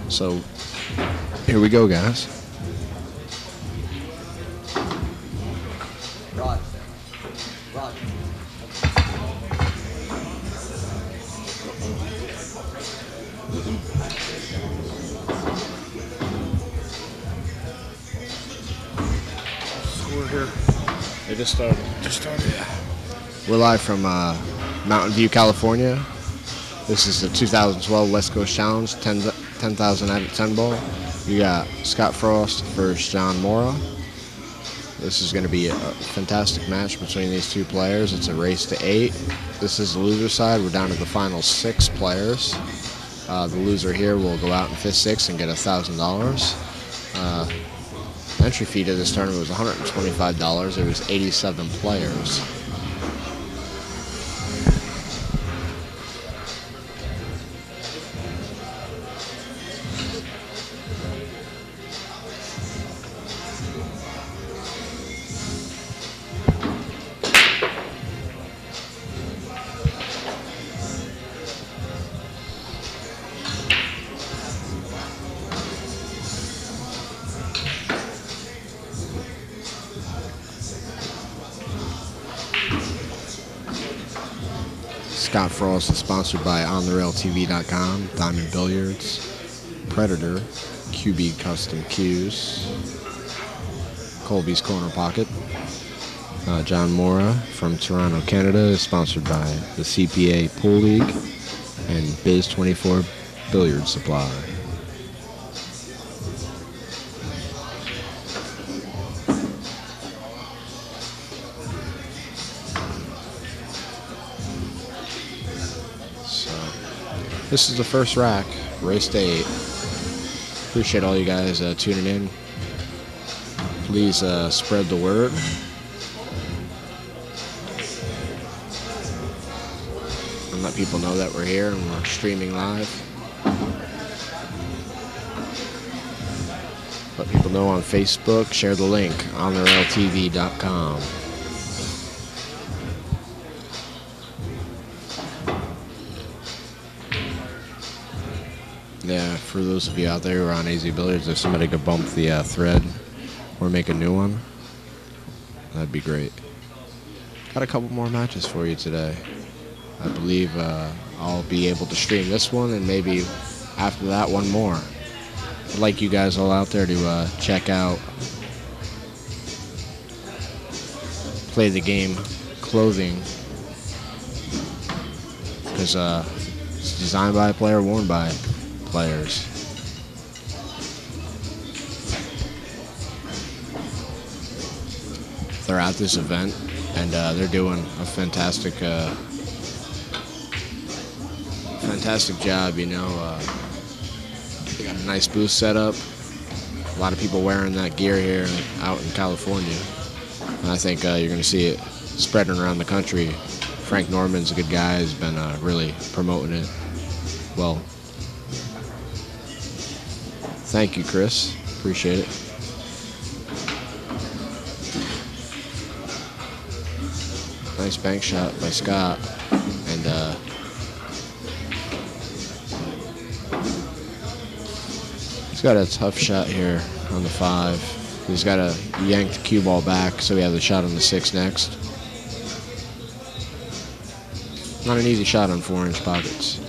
So here we go, guys. Roger. Roger. We're here. They just started. Just started. Yeah. We're live from Mountain View, California. This is the 2012 West Coast Challenge 10,000 out of 10 ball. You got Scott Frost versus John Morra. This is going to be a fantastic match between these two players. It's a race to 8. This is the loser side. We're down to the final 6 players. The loser here will go out in fifth, sixth, and get $1,000. Entry fee to this tournament was $125. There was 87 players. Scott Frost is sponsored by OnTheRailTV.com, Diamond Billiards, Predator, QB Custom Cues, Colby's Corner Pocket. John Morra from Toronto, Canada is sponsored by the CPA Pool League and Biz24 Billiard Supply. This is the first rack, race to 8. Appreciate all you guys tuning in. Please spread the word. And let people know that we're here and we're streaming live. Let people know on Facebook. Share the link on OnTheRailTV.com. Yeah, for those of you out there who are on AZ Billiards, if somebody could bump the thread or make a new one, that'd be great. Got a couple more matches for you today. I believe I'll be able to stream this one and maybe after that one more. I'd like you guys all out there to check out Play the Game clothing, because it's designed by a player, worn by players. They're at this event and they're doing a fantastic job, you know. They got a nice booth set up. A lot of people wearing that gear here out in California. And I think you're going to see it spreading around the country. Frank Norman's a good guy. He's been really promoting it well. Thank you, Chris. Appreciate it. Nice bank shot by Scott. And he's got a tough shot here on the 5. He's got to yank the cue ball back, so we have the shot on the 6 next. Not an easy shot on 4-inch pockets.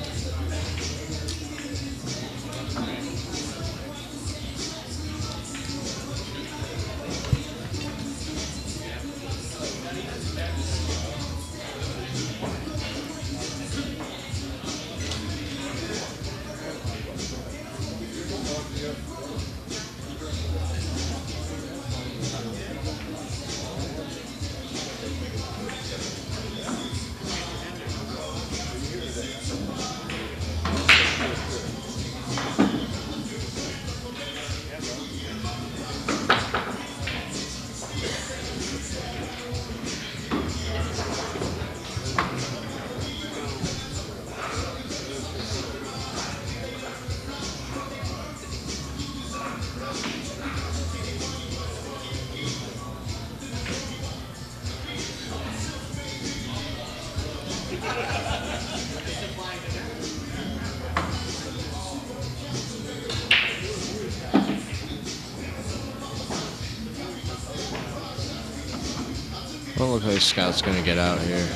Don't look like Scott's gonna get out here.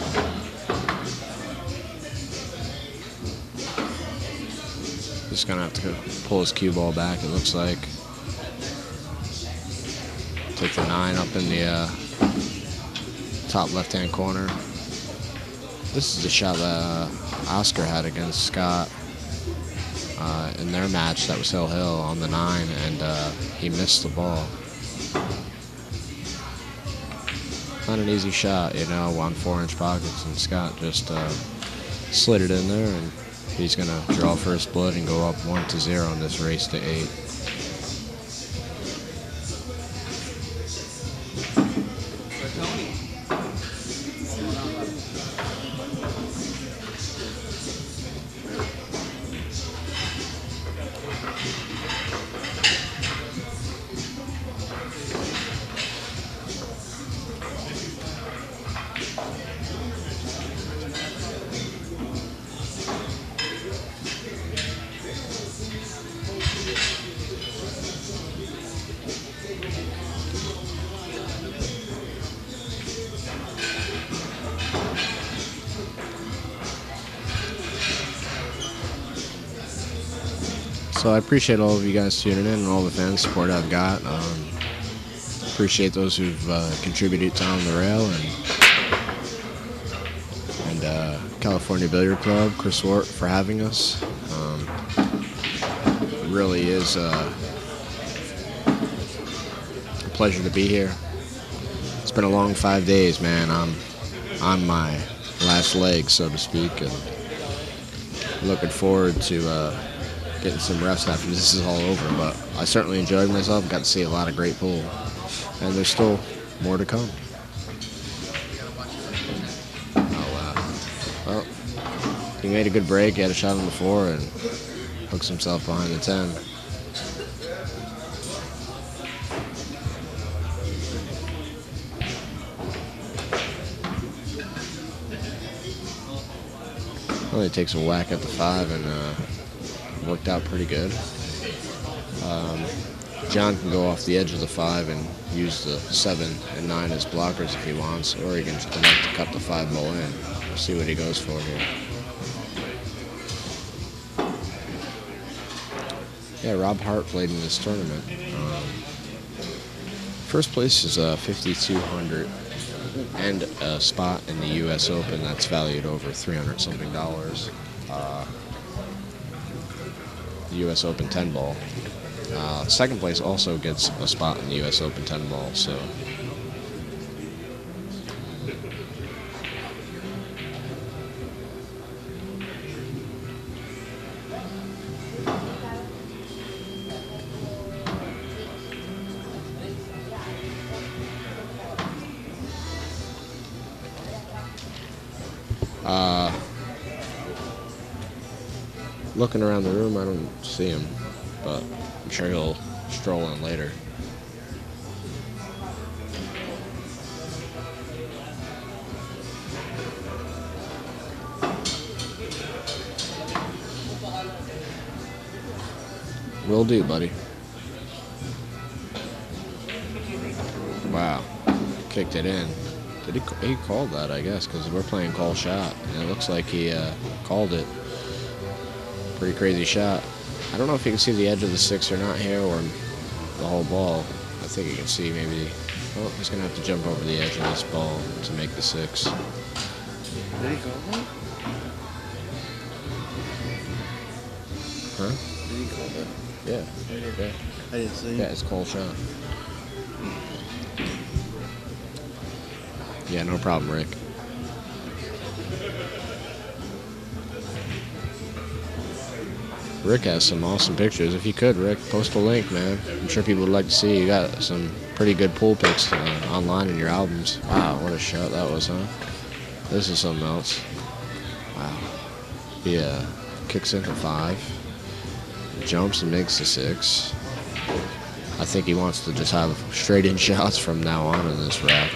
Just gonna have to pull his cue ball back, it looks like. Take the 9 up in the top left-hand corner. This is the shot that Oscar had against Scott in their match. That was Hill on the 9, and he missed the ball. Not an easy shot, you know, on 4-inch pockets, and Scott just slid it in there, and he's going to draw first blood and go up 1-0 in this race to 8. So I appreciate all of you guys tuning in and all the fan support I've got. Appreciate those who've contributed to On the Rail and California Billiard Club, Chris Wart, for having us. It really is a pleasure to be here. It's been a long 5 days, man. I'm on my last leg, so to speak, and looking forward to getting some rest after this is all over, but I certainly enjoyed myself. Got to see a lot of great pool, and there's still more to come. Well, he made a good break. He had a shot on the 4 and hooks himself behind the 10. Well, he takes a whack at the 5 and worked out pretty good. John can go off the edge of the 5 and use the 7 and 9 as blockers if he wants, or he can connect to cut the 5 ball in. We'll see what he goes for here. Yeah, Rob Hart played in this tournament. First place is 5,200 and a spot in the U.S. Open that's valued over $300-something. The U.S. Open 10 ball. Second place also gets a spot in the U.S. Open 10 ball, so. Looking around the room, I don't see him, but I'm sure he'll stroll in later. Will do, buddy. Wow, kicked it in. He called that, I guess, because we're playing call shot, and it looks like he called it. Pretty crazy shot. I don't know if you can see the edge of the 6 or not here, or the whole ball. I think you can see maybe. Oh, he's gonna have to jump over the edge of this ball to make the 6. Did he call that? Huh? Did he call that? Yeah. Yeah. I didn't see him. Yeah, it's call shot. Yeah, no problem, Rick. Rick has some awesome pictures. If you could, Rick, post a link, man. I'm sure people would like to see. You got some pretty good pool pics online in your albums. Wow, what a shot that was, huh? This is something else. Wow. Yeah, kicks into 5. Jumps and makes the 6. I think he wants to just have straight-in shots from now on in this rack.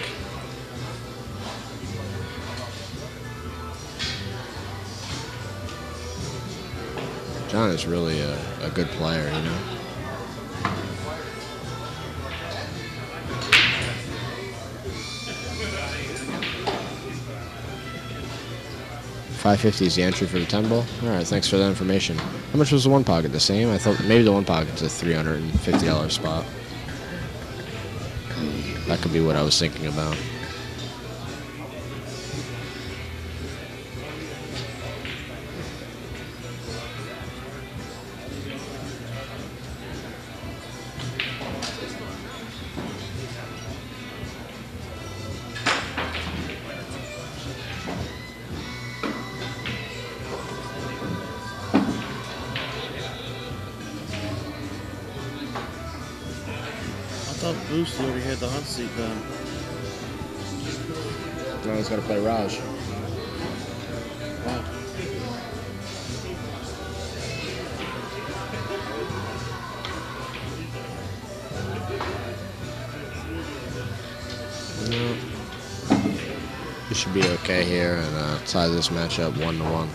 John is really a good player, you know. $5.50 is the entry for the 10 ball. All right, thanks for that information. How much was the one pocket? The same? I thought maybe the one pocket's a $350 spot. That could be what I was thinking about. I thought Boost already had the hot seat done. Now he's got to play Raj. Wow. We should be okay here and tie this matchup 1-1.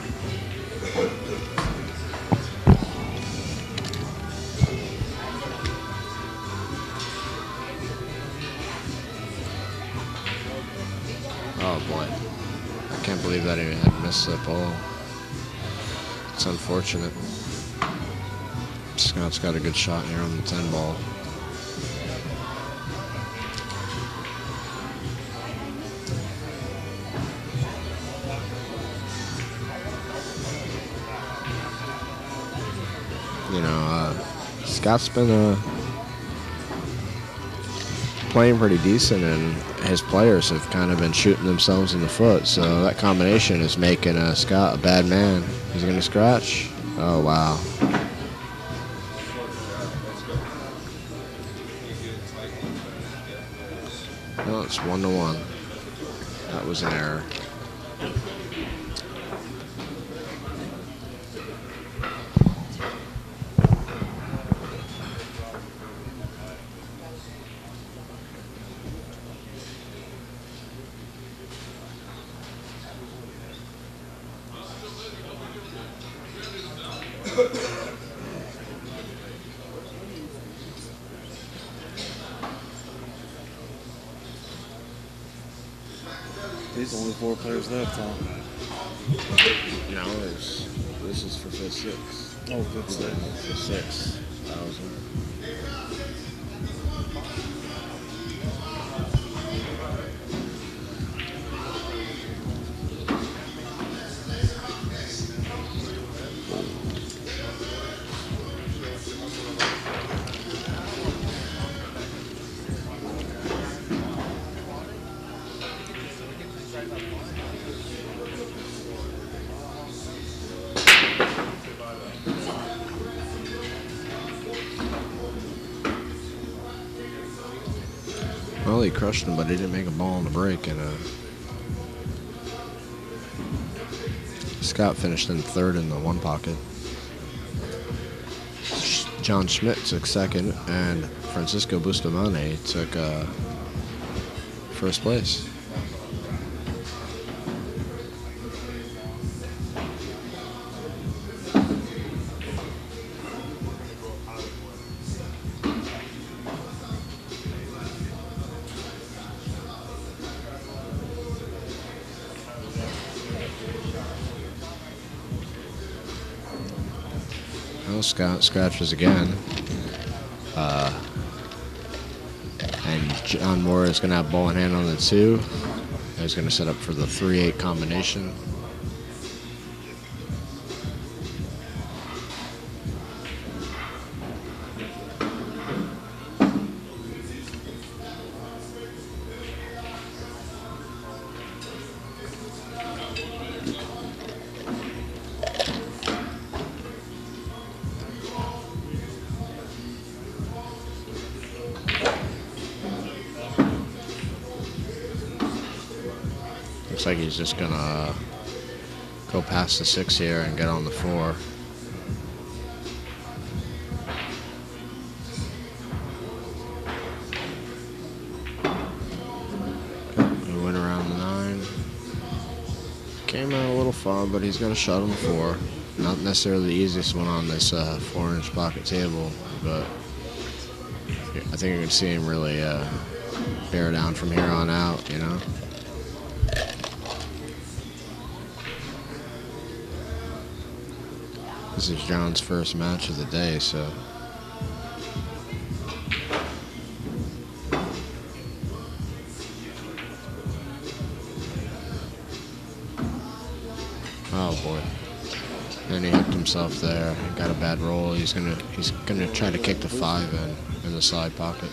Oh boy. I can't believe that he had missed the ball. It's unfortunate. Scott's got a good shot here on the 10 ball. You know, Scott's been playing pretty decent, and his players have kind of been shooting themselves in the foot. So that combination is making Scott a bad man. He's going to scratch. Oh, wow. Well, it's 1-1. That was an error. There's only 4 players left, huh? No, this is for 6. Oh, good stuff. For 6,000. Well, he crushed him, but he didn't make a ball on the break, and Scott finished in 3rd in the one pocket. John Schmidt took 2nd, and Francisco Bustamante took 1st place. Well, Scott scratches again. And John Morra is going to have ball in hand on the 2. He's going to set up for the 3-8 combination. Looks like he's just gonna go past the 6 here and get on the 4. He went around the 9. Came out a little far, but he's got a shot on the 4. Not necessarily the easiest one on this 4-inch pocket table, but I think you can see him really bear down from here on out, you know. This is John's first match of the day, so. Oh boy. And he hooked himself there. Got a bad roll. He's gonna try to kick the 5 in the side pocket.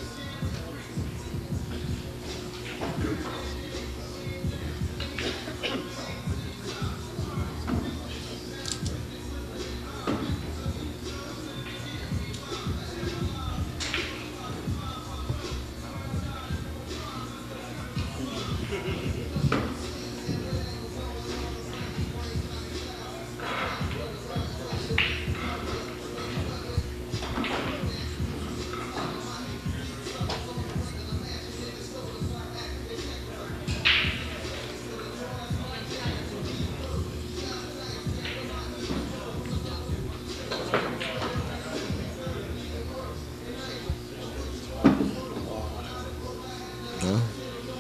Well,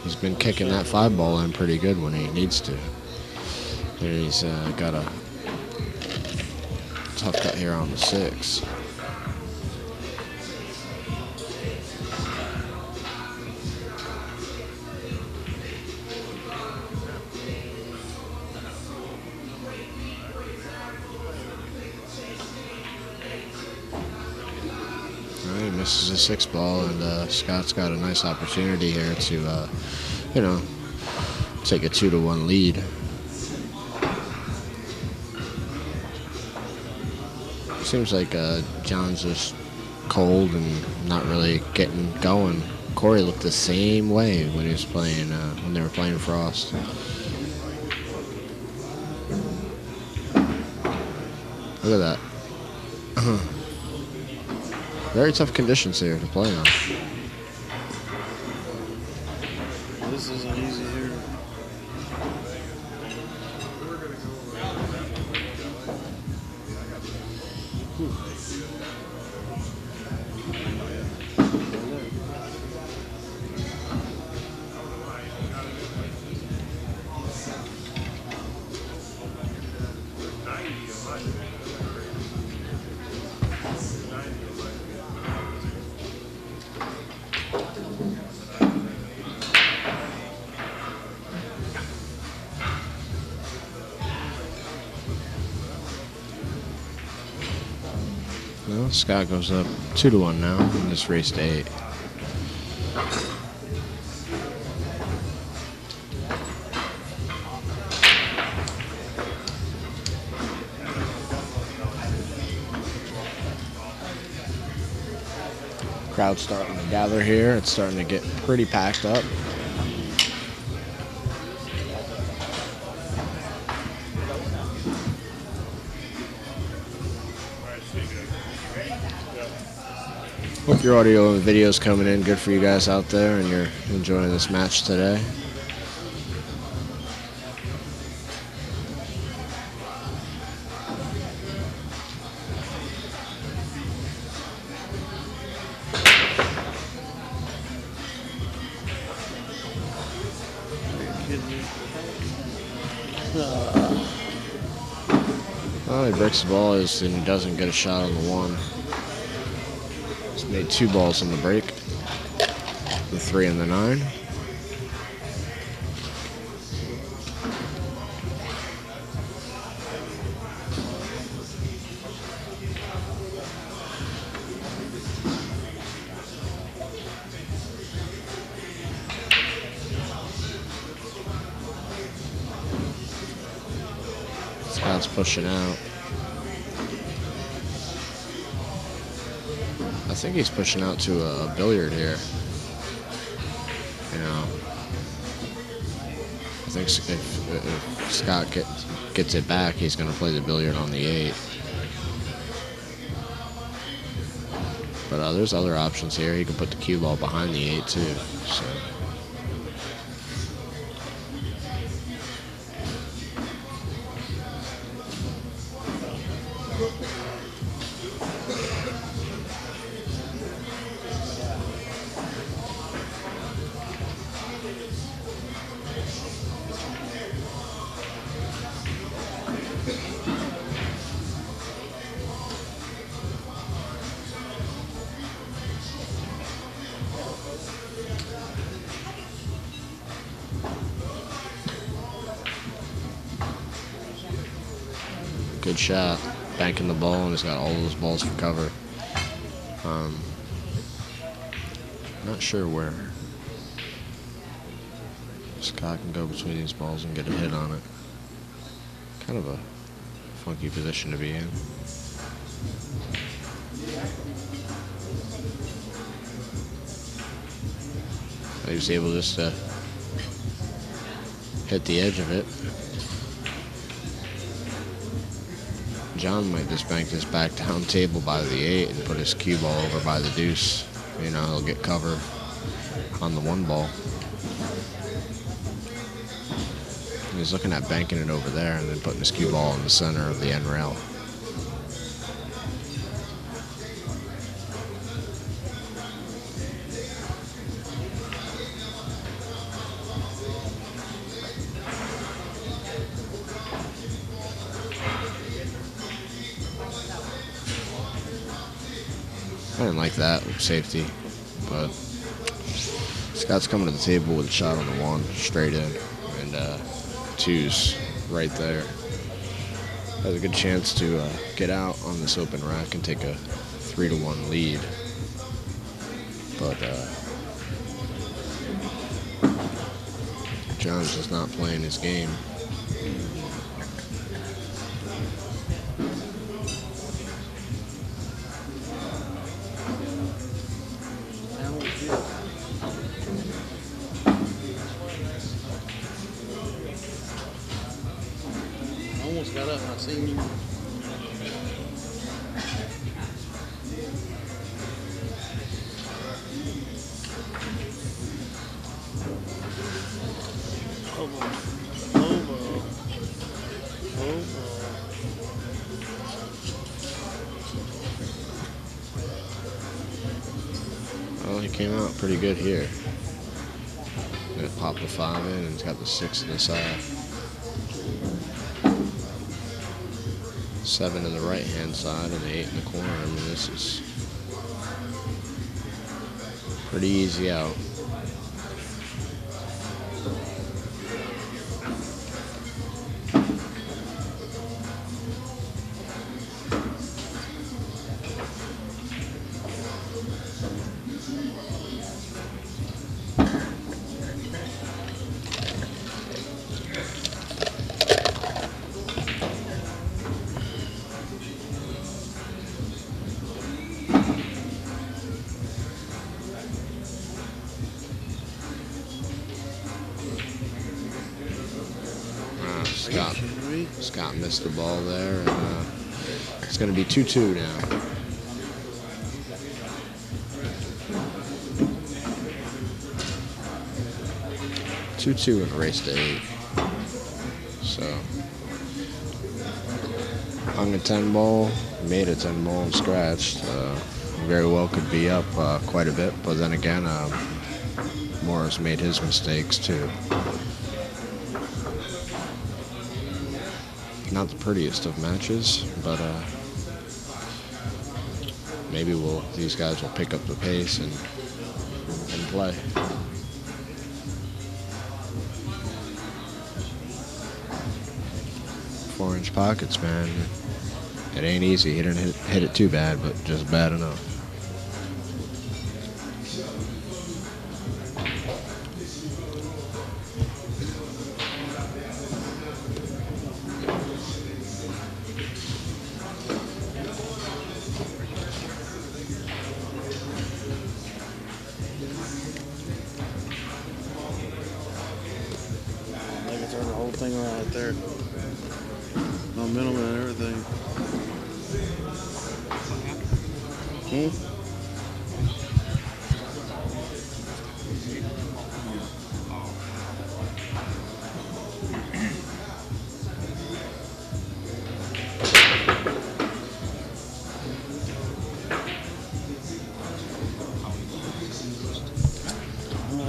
he's been kicking that 5 ball in pretty good when he needs to. And he's got a tough cut here on the 6. He misses a 6 ball, and Scott's got a nice opportunity here to, take a 2-1 lead. Seems like John's just cold and not really getting going. Corey looked the same way when he was playing, when they were playing Frost. Look at that. Very tough conditions here to play on. This isn't easy here. Well, Scott goes up 2-1 now in this race to 8. Crowd's starting to gather here. It's starting to get pretty packed up. Hope your audio and video is coming in good for you guys out there and you're enjoying this match today. Well, he breaks the ball and he doesn't get a shot on the 1. He's made 2 balls on the break. The 3 and the 9. Scott's pushing out. I think he's pushing out to a billiard here. You know, I think if Scott gets it back, he's going to play the billiard on the 8. But there's other options here. He can put the cue ball behind the 8 too. So. good shot, banking the ball, and he's got all those balls for cover. Not sure where Scott can go between these balls and get a hit on it. Kind of a funky position to be in. He was able just to hit the edge of it. John might just bank this back down table by the 8 and put his cue ball over by the deuce. You know, he'll get cover on the 1 ball. He's looking at banking it over there and then putting his cue ball in the center of the end rail. I didn't like that safety, but Scott's coming to the table with a shot on the 1 straight in, and 2's right there. Has a good chance to get out on this open rack and take a 3-1 lead, but John's just not playing his game. Got up and I seen you. Well, he came out pretty good here. Gonna pop the 5 in, and he's got the 6 to the side. 7 to the right-hand side and 8 in the corner. I mean, this is pretty easy out. Scott missed the ball there, and it's going to be 2-2 now. Two in a race to 8. So, hung a 10 ball, made a 10 ball and scratched. Very well could be up quite a bit, but then again, Morra's made his mistakes too. Not the prettiest of matches, but maybe these guys will pick up the pace and play. Four-inch pockets, man. It ain't easy. He didn't hit it too bad, but just bad enough. Turn the whole thing around right there. Momentum and everything. Oh,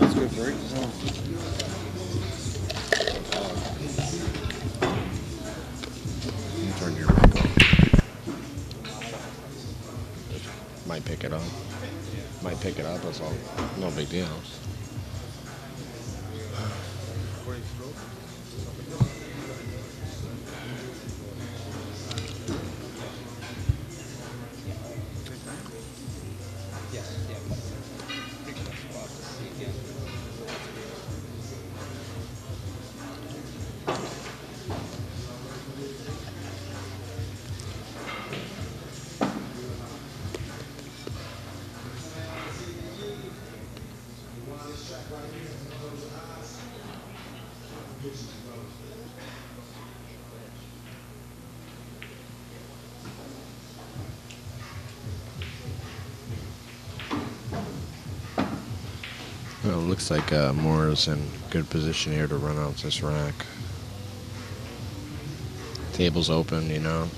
that's good break. Turn your mic on. Might pick it up. Might pick it up, that's all. No big deal. Well, it looks like Morra's in good position here to run out this rack. Table's open, you know.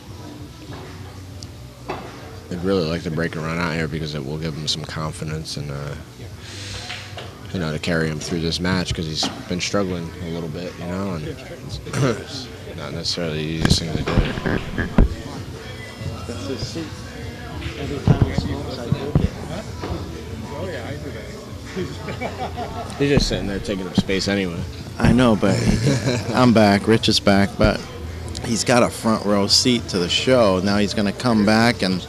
I'd really like to break a run out here because it will give him some confidence and, you know, to carry him through this match because he's been struggling a little bit, you know, and it's not necessarily the easiest thing to do. That's his seat. Every time he smokes, I take it. Oh yeah, I do that. He's just sitting there taking up space anyway. I know, but I'm back. Rich is back, but he's got a front row seat to the show. Now he's going to come back, and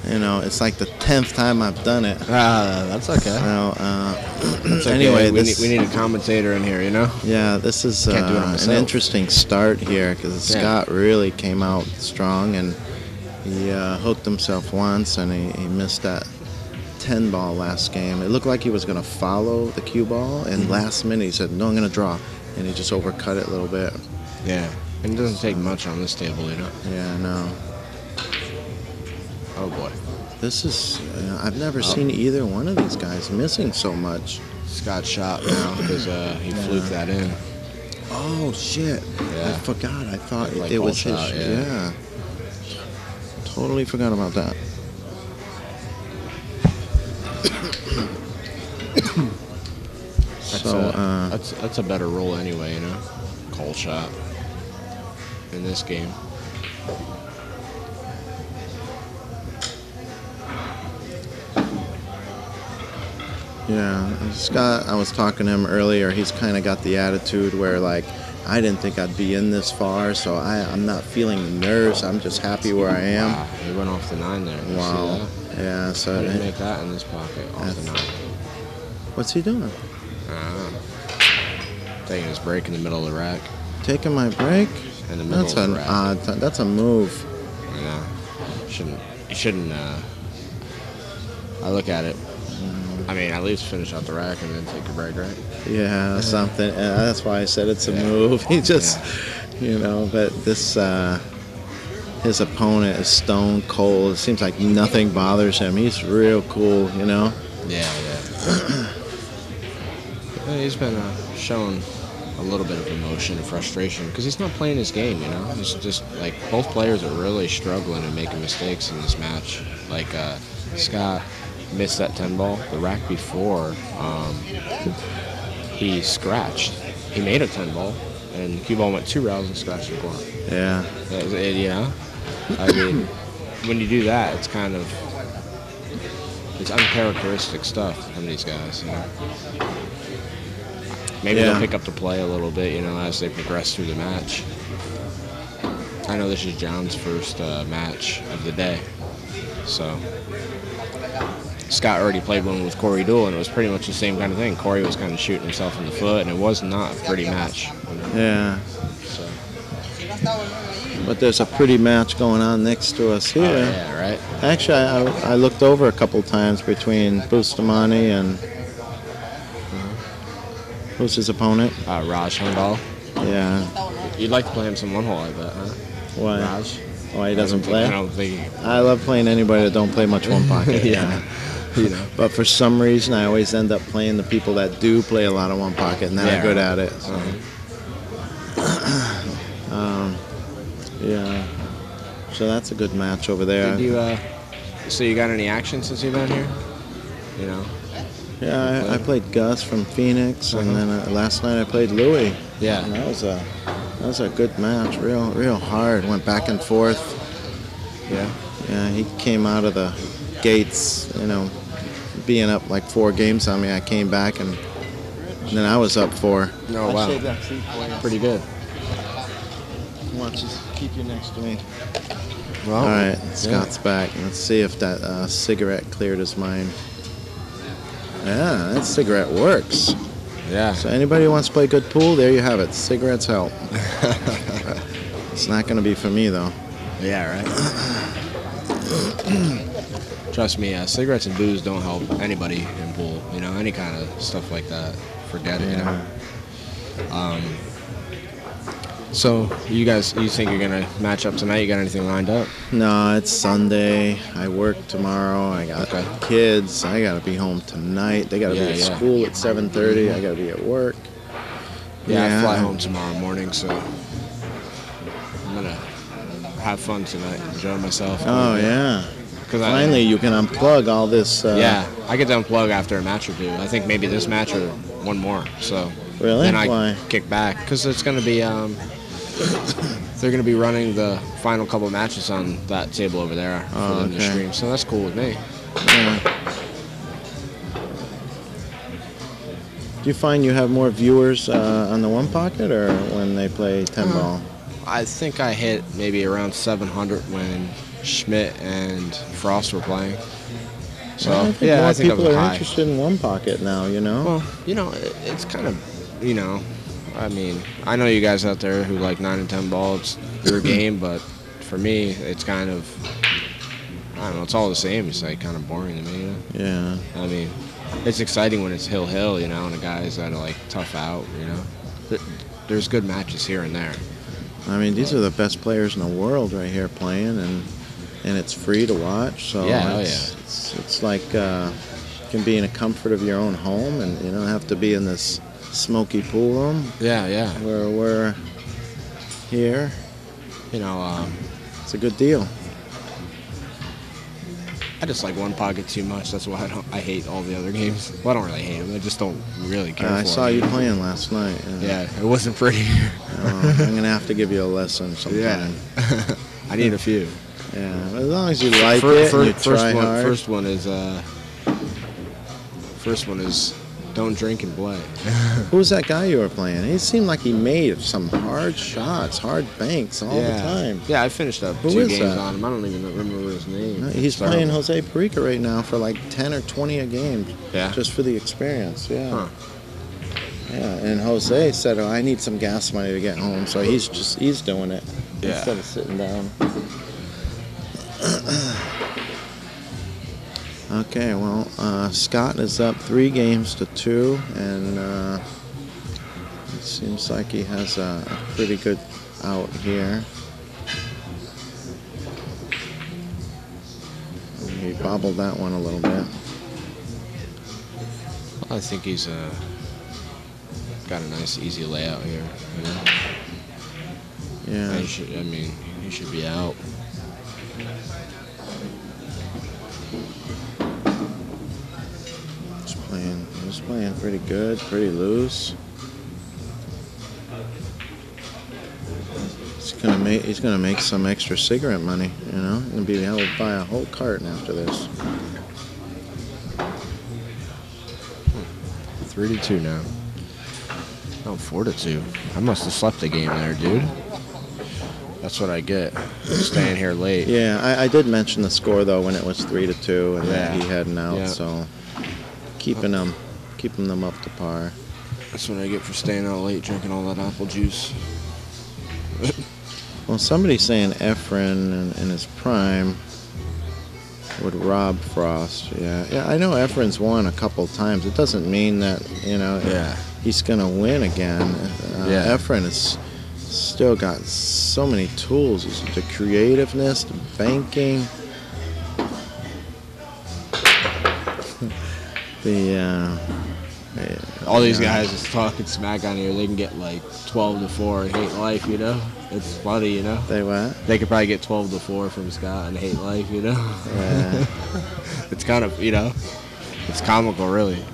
you know, it's like the 10th time I've done it. That's okay. Well, That's okay. anyway, we need a commentator in here, you know. Yeah, this is Can't do it an myself. interesting start here because Scott really came out strong, and he hooked himself once, and he missed that 10 ball last game. It looked like he was going to follow the cue ball, and last minute he said, no, I'm going to draw, and he just overcut it a little bit. Yeah, and it doesn't take much on this table, you know. Yeah, no. Oh boy, This is, I've never seen either one of these guys missing so much. Scott shot now because he fluked that in. Oh, shit. Yeah. I forgot. I thought Like it ball was shot, his. yeah. Yeah. Totally forgot about that. That's a better roll anyway, you know. Call shot in this game. Yeah, Scott, I was talking to him earlier. He's kind of got the attitude where, like, I didn't think I'd be in this far, so I'm not feeling nerves. I'm just happy where I am. Wow, he went off the 9 there. You Wow. see that? Yeah, so He didn't make that in this pocket off the 9. what's he doing? Taking his break in the middle of the rack. Taking my break? In the middle That's of an the rack. odd. That's a move. You know, you shouldn't. I look at it. I mean, at least finish out the rack and then take a break, right? Yeah, something. That's why I said it's a move. He just, you know, but this, his opponent is stone cold. It seems like nothing bothers him. He's real cool, you know? Yeah. He's been showing a little bit of emotion and frustration because he's not playing his game, you know? It's just like both players are really struggling and making mistakes in this match. Like Scott missed that 10 ball. The rack before, he scratched. He made a 10 ball, and the cue ball went 2 rounds and scratched the corner. Yeah. You know? I mean, when you do that, it's kind of, it's uncharacteristic stuff from these guys, you know? Maybe they'll pick up the play a little bit, you know, as they progress through the match. I know this is John's first match of the day, so Scott already played one with Corey Dool, and it was pretty much the same kind of thing. Corey was kind of shooting himself in the foot, and it was not a pretty match. You know? Yeah. So. But there's a pretty match going on next to us here. Oh, yeah, right? Actually, I looked over a couple times between Bustamante and who's his opponent? Raj Handal. Yeah. You'd like to play him some one hole like that, huh? Why? Raj? Why he doesn't play? I don't think. I love playing anybody that don't play much one pocket. Yeah. You know. But for some reason, I always end up playing the people that do play a lot of one pocket, and they're good at it. So. Yeah. So that's a good match over there. Did you? So you got any action since you've been here? You know. Yeah, I played Gus from Phoenix, and then last night I played Louis. Yeah. And that was a good match. Real hard. Went back and forth. Yeah. Yeah, he came out of the gates, you know, being up like 4 games on me. I came back and then I was up 4. Oh, wow. that seat for you. Pretty good. Why don't you keep you next to me? Well, All right, Scott's back. Let's see if that cigarette cleared his mind. Yeah, that cigarette works. Yeah. So anybody who wants to play good pool, there you have it. Cigarettes help. It's not going to be for me, though. Yeah, right. Trust me, cigarettes and booze don't help anybody in pool. You know, any kind of stuff like that. forget it. You know. So you think you're gonna match up tonight? You got anything lined up? No, it's Sunday. I work tomorrow. I got kids. I gotta be home tonight. They gotta be at school at 7:30. I gotta be at work. Yeah, I fly home tomorrow morning, so I'm gonna have fun tonight, enjoy myself. Oh yeah. Finally, you can unplug all this. Yeah, I get to unplug after a match or two. I think maybe this match or one more. So really, then Why? Kick back because it's gonna be. They're gonna be running the final couple matches on that table over there for them to stream. So that's cool with me. Yeah. Do you find you have more viewers on the One Pocket or when they play 10 ball? I think I hit maybe around 700 when Schmidt and Frost were playing. So well, I think more people are interested in One Pocket now, you know? Well, you know, it's kind of, you know, I mean, I know you guys out there who like 9 and 10 ball, it's your game, but for me, it's kind of, I don't know, it's all the same. It's like kind of boring to me, you know? Yeah. I mean, it's exciting when it's hill, you know, and the guys that are like tough out, you know? There's good matches here and there. I mean, these are the best players in the world right here playing, and it's free to watch. So it's like you can be in the comfort of your own home, and you don't have to be in this smoky pool room. Yeah. Where we're here. You know, it's a good deal. I just like One Pocket too much. That's why I hate all the other games. Well, I don't really hate them. I just don't really care for them. I saw you playing last night. Yeah, it wasn't pretty. I'm going to have to give you a lesson sometime. Yeah. I need a few. Yeah, as long as you like it and you try hard. First one is don't drink and play. Who was that guy you were playing? He seemed like he made some hard shots, hard banks all the time. Yeah, I finished up 2 games on him. I don't even remember his name. He's playing Jose Perica right now for like 10 or 20 a game. Yeah. Just for the experience. Yeah. Huh. Yeah, and Jose said, "Oh, I need some gas money to get home," so he's doing it instead of sitting down. Okay, well, Scott is up 3-2, and it seems like he has a pretty good out here. He bobbled that one a little bit. Well, I think he's got a nice, easy layout here. You know? Yeah. He should be out. He's playing pretty good, pretty loose. He's gonna make some extra cigarette money, you know. He'll be able to buy a whole carton after this. 3-2 now. Oh, 4-2. I must have slept the game there, dude. That's what I get for staying here late. Yeah, I did mention the score though when it was 3-2 and that he heading out, so keeping them up to par. That's what I get for staying out late, drinking all that apple juice. Well, somebody's saying Efren in his prime would rob Frost. Yeah. I know Efren's won a couple times. It doesn't mean that he's gonna win again. Efren has still got so many tools. The creativeness, the banking, all these guys is talking smack on here. They can get like 12-4 and hate life, you know. It's funny, you know. They what? They could probably get 12-4 from Scott and hate life, you know. Yeah. It's kind of, you know, it's comical, really.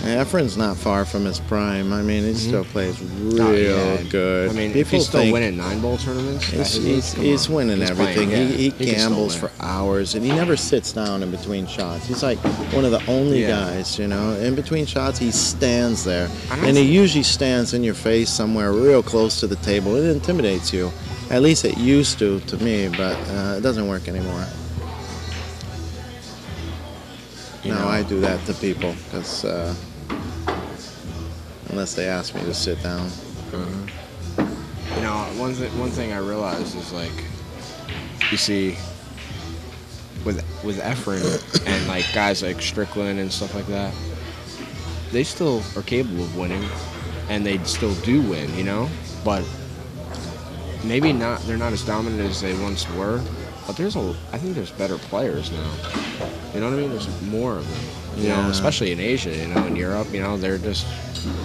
Efren's not far from his prime. I mean, he still plays real good. I mean, people if he's still winning 9-ball tournaments, he's winning everything. Playing, he gambles for hours, and he never sits down in between shots. He's like one of the only guys, you know. In between shots, he stands there, and he usually stands in your face somewhere real close to the table. It intimidates you. At least it used to me, but it doesn't work anymore. Now I do that to people because unless they ask me to sit down. You know, one thing I realized is like, you see with Efren and like guys like Strickland and stuff like that, they still are capable of winning, and they still do win, you know. But maybe not. They're not as dominant as they once were. But I think there's better players now. You know what I mean? There's more of them. You know, especially in Asia. You know, in Europe. You know, they're just.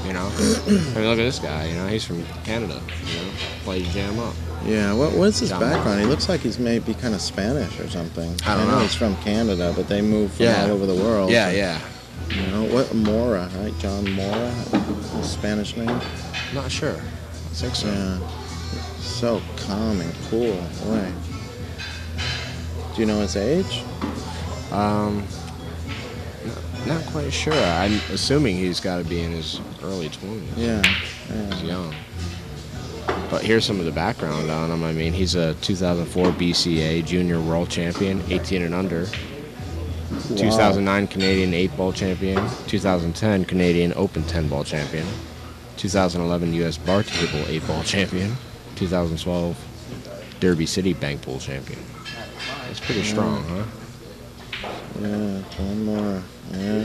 You know, I mean, look at this guy. You know, he's from Canada. You know, plays jam up. Yeah, what's his background? He looks like he's maybe kind of Spanish or something. I don't know. He's from Canada, but they move from all over the world. Yeah, yeah. You know, what Morra, right? John Morra, his Spanish name? Not sure. I think so. Yeah. So calm and cool. Boy. Do you know his age? Not quite sure. I'm assuming he's got to be in his early 20s. Yeah. He's young. But here's some of the background on him. I mean, he's a 2004 BCA Junior World Champion, 18 and under. Wow. 2009 Canadian 8-ball champion. 2010 Canadian Open 10-ball champion. 2011 U.S. Bar Table 8-ball champion. 2012 Derby City Bank Pool champion. That's pretty strong, huh? Yeah, one more. Yeah.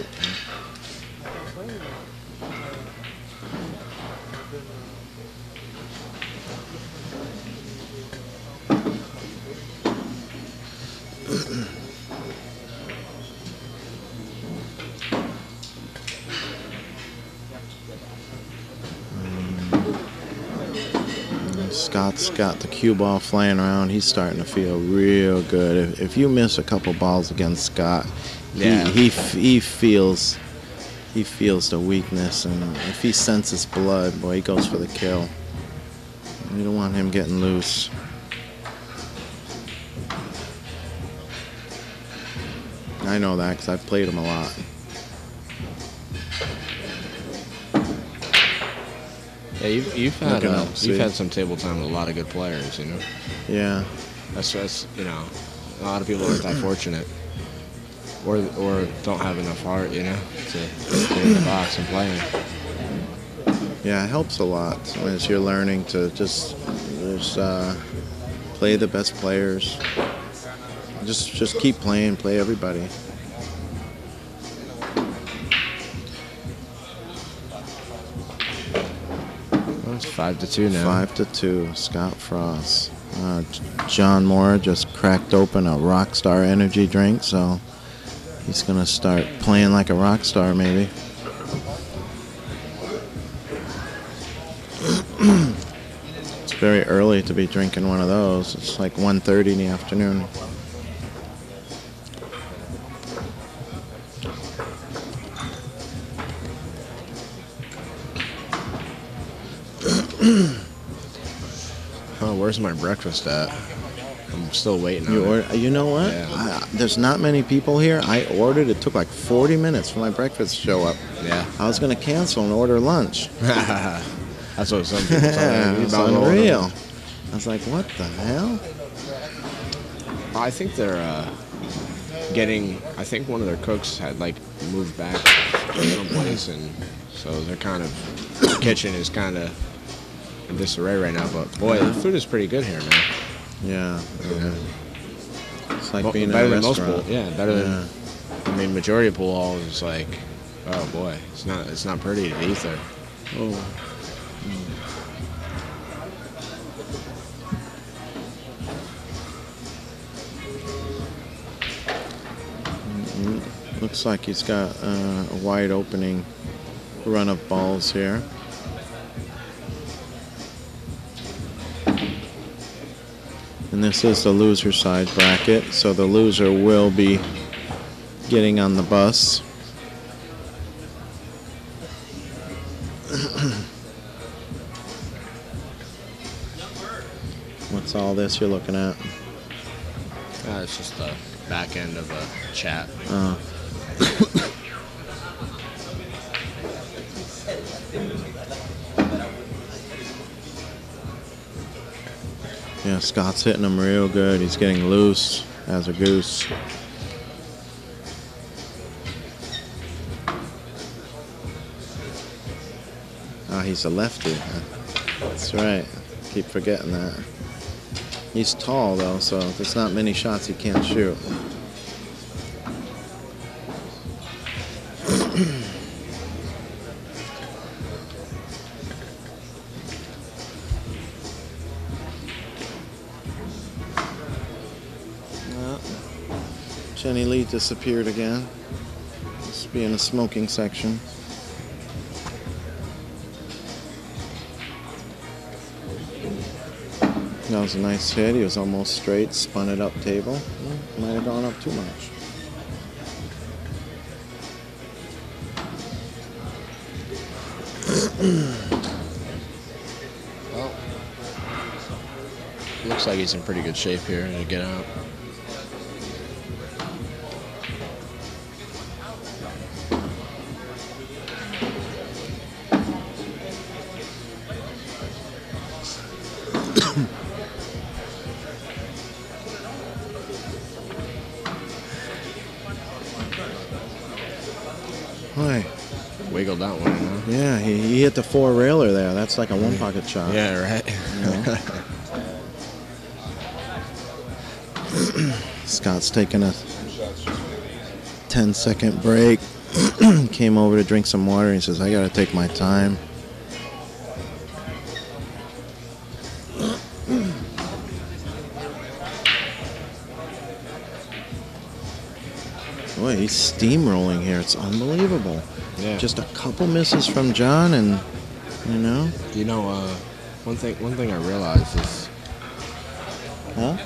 Scott's got the cue ball flying around. He's starting to feel real good. If you miss a couple balls against Scott, he feels the weakness, and if he senses blood, boy, he goes for the kill. You don't want him getting loose. I know that because I've played him a lot. Yeah, you've had some table time with a lot of good players, you know. Yeah. That's you know, a lot of people aren't that fortunate, or don't have enough heart, you know, to get in the box and play. Yeah, it helps a lot as you're learning to just play the best players. Just keep playing, play everybody. It's 5-2 now. 5-2, Scott Frost. John Morra just cracked open a Rockstar energy drink, so he's going to start playing like a rock star, maybe. It's very early to be drinking one of those. It's like 1:30 in the afternoon. Oh, where's my breakfast at? I'm still waiting on it. You know what? Yeah. There's not many people here. I ordered. It took like 40 minutes for my breakfast to show up. Yeah. I was going to cancel and order lunch. That's what some people tell me. It's unreal. I was like, what the hell? I think they're getting. I think one of their cooks had like moved back someplace, and so they're kind of. The kitchen is kind of in disarray right now. But boy, the food is pretty good here, man. Yeah. It's like being better in a than restaurant. most pool. Yeah, better than. I mean, majority of pool halls is like, oh boy, it's not pretty to eat there. Oh. Looks like he's got a wide opening run of balls here. And this is the loser side bracket, so the loser will be getting on the bus. What's all this you're looking at? It's just the back end of a chat. Yeah, Scott's hitting him real good. He's getting loose as a goose. He's a lefty. That's right. Keep forgetting that. He's tall, though, so there's not many shots he can't shoot. Well, Jenny Lee disappeared again. Must be in the smoking section. That was a nice hit. He was almost straight, spun it up table. Might have gone up too much. Well, looks like he's in pretty good shape here to get out. Hi. Wiggled that one, you know? Yeah, he hit the four railer there. That's like a one pocket shot. Yeah, right. You know? Scott's taking a 10-second break. Came over to drink some water. He says, I got to take my time. Boy, he's steamrolling here. It's unbelievable. Yeah. Just a couple misses from John, and you know. You know, one thing I realized is Huh?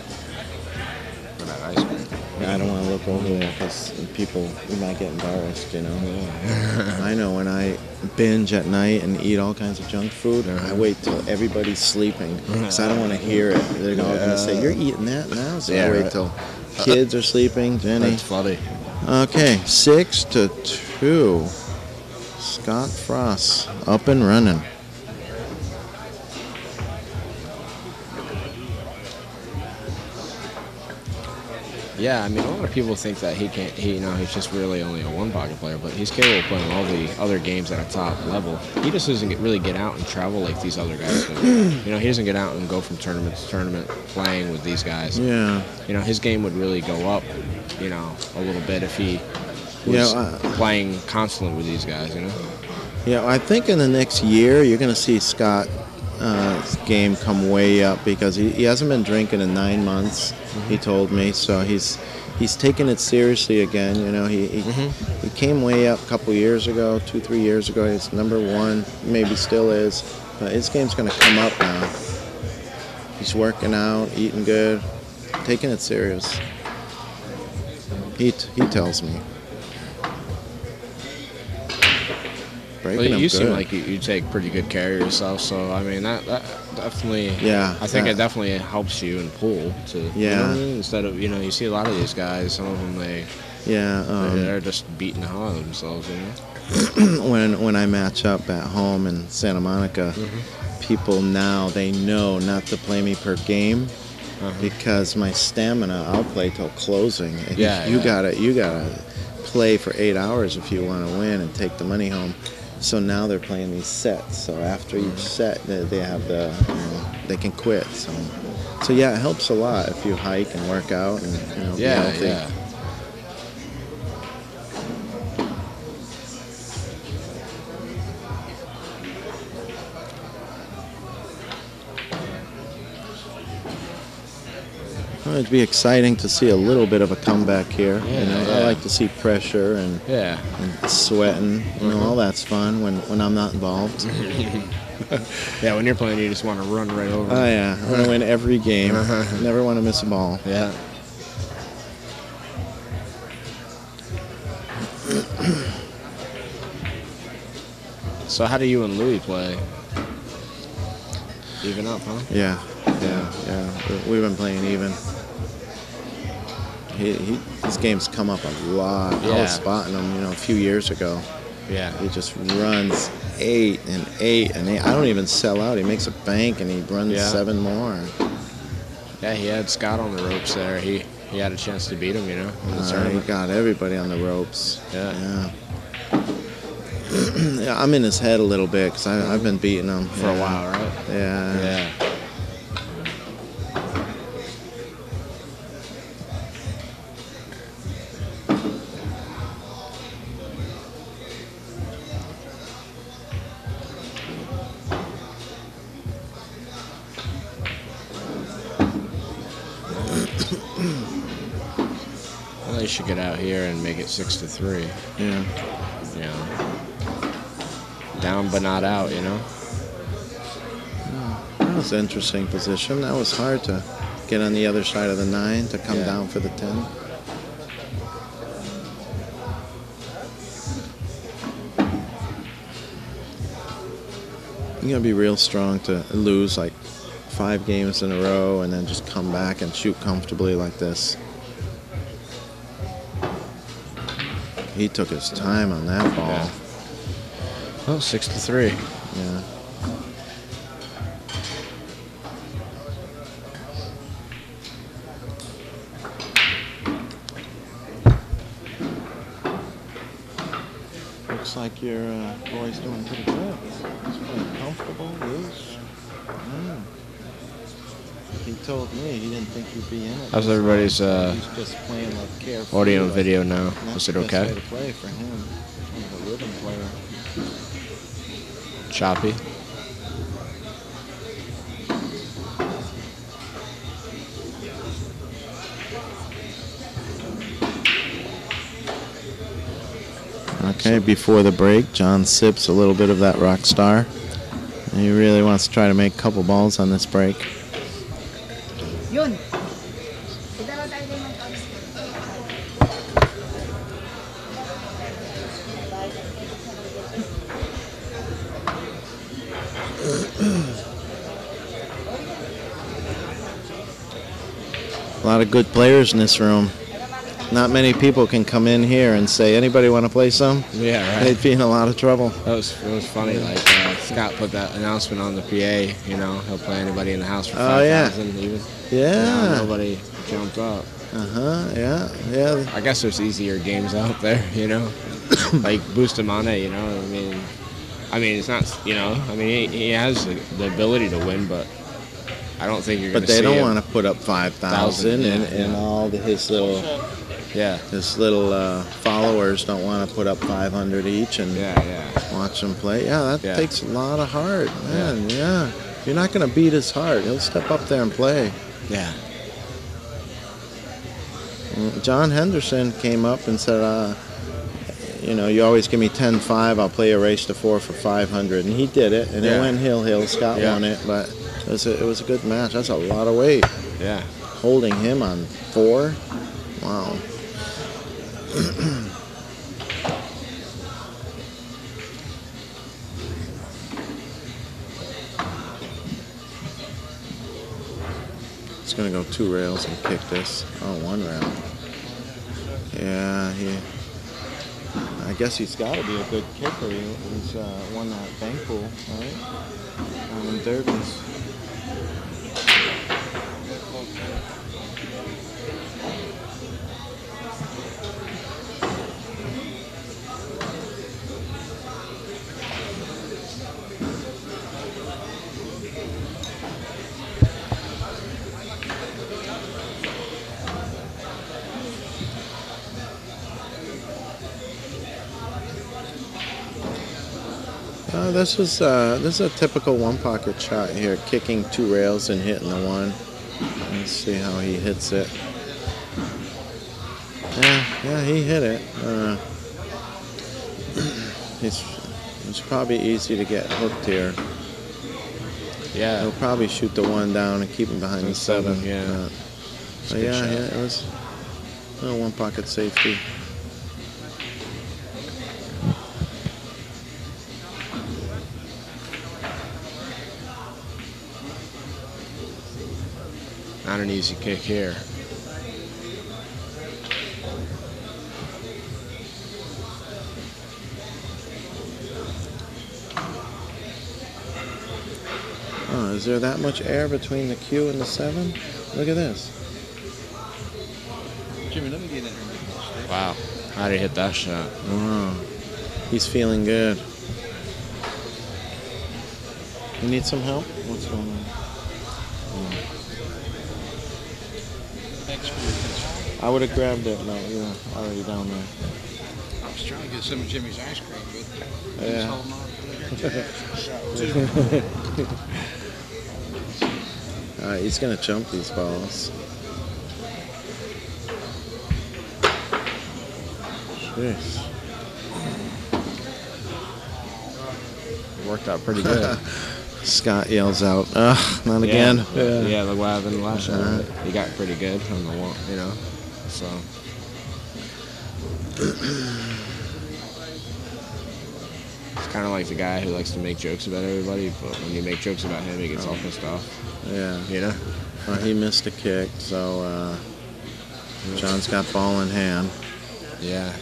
for that ice cream. Yeah, I don't want to look over there because people, you might get embarrassed, you know. Yeah. I know when I binge at night and eat all kinds of junk food, I wait till everybody's sleeping because I don't want to hear it. They're going to say, "You're eating that now?" So I wait till kids are sleeping. Jenny. That's funny. Okay, 6-2. Scott Frost up and running. Yeah, I mean, a lot of people think that he's just really only a one pocket player, but he's capable of playing all the other games at a top level. He just doesn't really get out and travel like these other guys do. You know, he doesn't get out and go from tournament to tournament playing with these guys. Yeah. You know, his game would really go up, you know, a little bit if he was playing constantly with these guys, you know? Yeah, I think in the next year you're going to see Scott's game come way up because he hasn't been drinking in 9 months. He told me, so he's taking it seriously again. You know, he came way up a couple years ago, 2-3 years ago. He's number one, maybe still is, but his game's going to come up now. He's working out, eating good, taking it serious. He tells me. Well, you seem like you take pretty good care of yourself, so I mean that definitely. Yeah. I think it definitely helps you in pool to. Yeah. You know what I mean? Instead of you see a lot of these guys, some of them they're just beating the hell out of themselves, you know. when I match up at home in Santa Monica, people now they know not to play me per game because my stamina I'll play till closing. And you gotta play for 8 hours if you want to win and take the money home. So now they're playing these sets. So after each set, they have they can quit. So yeah, it helps a lot if you hike and work out and be healthy. Yeah. Well, it'd be exciting to see a little bit of a comeback here. Yeah, I like to see pressure and sweating. All that's fun when I'm not involved. Yeah, when you're playing, you just want to run right over. Oh yeah, I want to win every game. Never want to miss a ball. Yeah. So how do you and Louis play? Even up, huh? Yeah. We've been playing even. His game's come up a lot. I was spotting him, a few years ago. Yeah. He just runs 8 and 8 and 8. I don't even sell out. He makes a bank and he runs 7 more. Yeah, he had Scott on the ropes there. He had a chance to beat him, in the He tournament. got everybody on the ropes. Yeah. Yeah, I'm in his head a little bit because I've been beating him For a while, right? Yeah. Well, they should get out here and make it 6-3. Yeah. You know, down but not out. You know. That was an interesting position. That was hard to get on the other side of the 9 to come down for the 10. You're going to be real strong to lose like 5 games in a row and then just come back and shoot comfortably like this. He took his time on that ball. Yeah. Well, 6-3. Yeah. Looks like your boy's doing pretty good. He's playing comfortable, loose. Yeah. He told me he didn't think he'd be in it. How's everybody's He's just playing like carefree. audio and video now? That's Is it the best okay? way to play for him. Kind of a rhythm player. Choppy. Okay, before the break, John sips a little bit of that rock star. And he really wants to try to make a couple balls on this break. Yun. A lot of good players in this room. Not many people can come in here and say, anybody want to play some? Yeah, right. They'd be in a lot of trouble. It was funny. Like Scott put that announcement on the PA. You know, he'll play anybody in the house for 5,000 even. Yeah. Nobody jumped up. Yeah, yeah. I guess there's easier games out there. You know, like Bustamante. You know, I mean, it's not. You know, I mean, he has the ability to win, but I don't think you're going to see But they don't him. want to put up 5,000, and all his little followers don't want to put up 500 each and watch him play. Yeah, that takes a lot of heart, man. Yeah. You're not going to beat his heart. He'll step up there and play. Yeah. John Henderson came up and said, you know, you always give me 10-5, I'll play a race to 4 for 500. And he did it, and it went hill. Scott won it, but it was a good match. That's a lot of weight. Yeah. Holding him on 4? Wow. He's going to go 2 rails and kick this. Oh, 1 rail. Yeah, I guess he's got to be a good kicker. He's won that bank pool, right? In derbies. This is a typical 1-pocket shot here, kicking 2 rails and hitting the 1. Let's see how he hits it. Yeah, he hit it. It's probably easy to get hooked here. Yeah. He'll probably shoot the 1 down and keep him behind the 7. Yeah. But yeah, it was a 1-pocket safety. Not an easy kick here. Oh, is there that much air between the Q and the 7? Look at this. Jimmy, let me get in there. Wow. How did he hit that shot? Wow. He's feeling good. You need some help? What's going on? Thanks for your attention. I would have grabbed it. No, you're already down there. I was trying to get some of Jimmy's ice cream, but Yeah. he's holding on to it. He's going to jump these balls. Yes. It worked out pretty good. Scott yells out, "Ugh, not again." Yeah, look what happened last shot. Right? He got pretty good on the one, you know. So. It's kind of like the guy who likes to make jokes about everybody, but when you make jokes about him, he gets all pissed off. Yeah. You know? Well, he missed a kick, so John's got ball in hand. Yeah.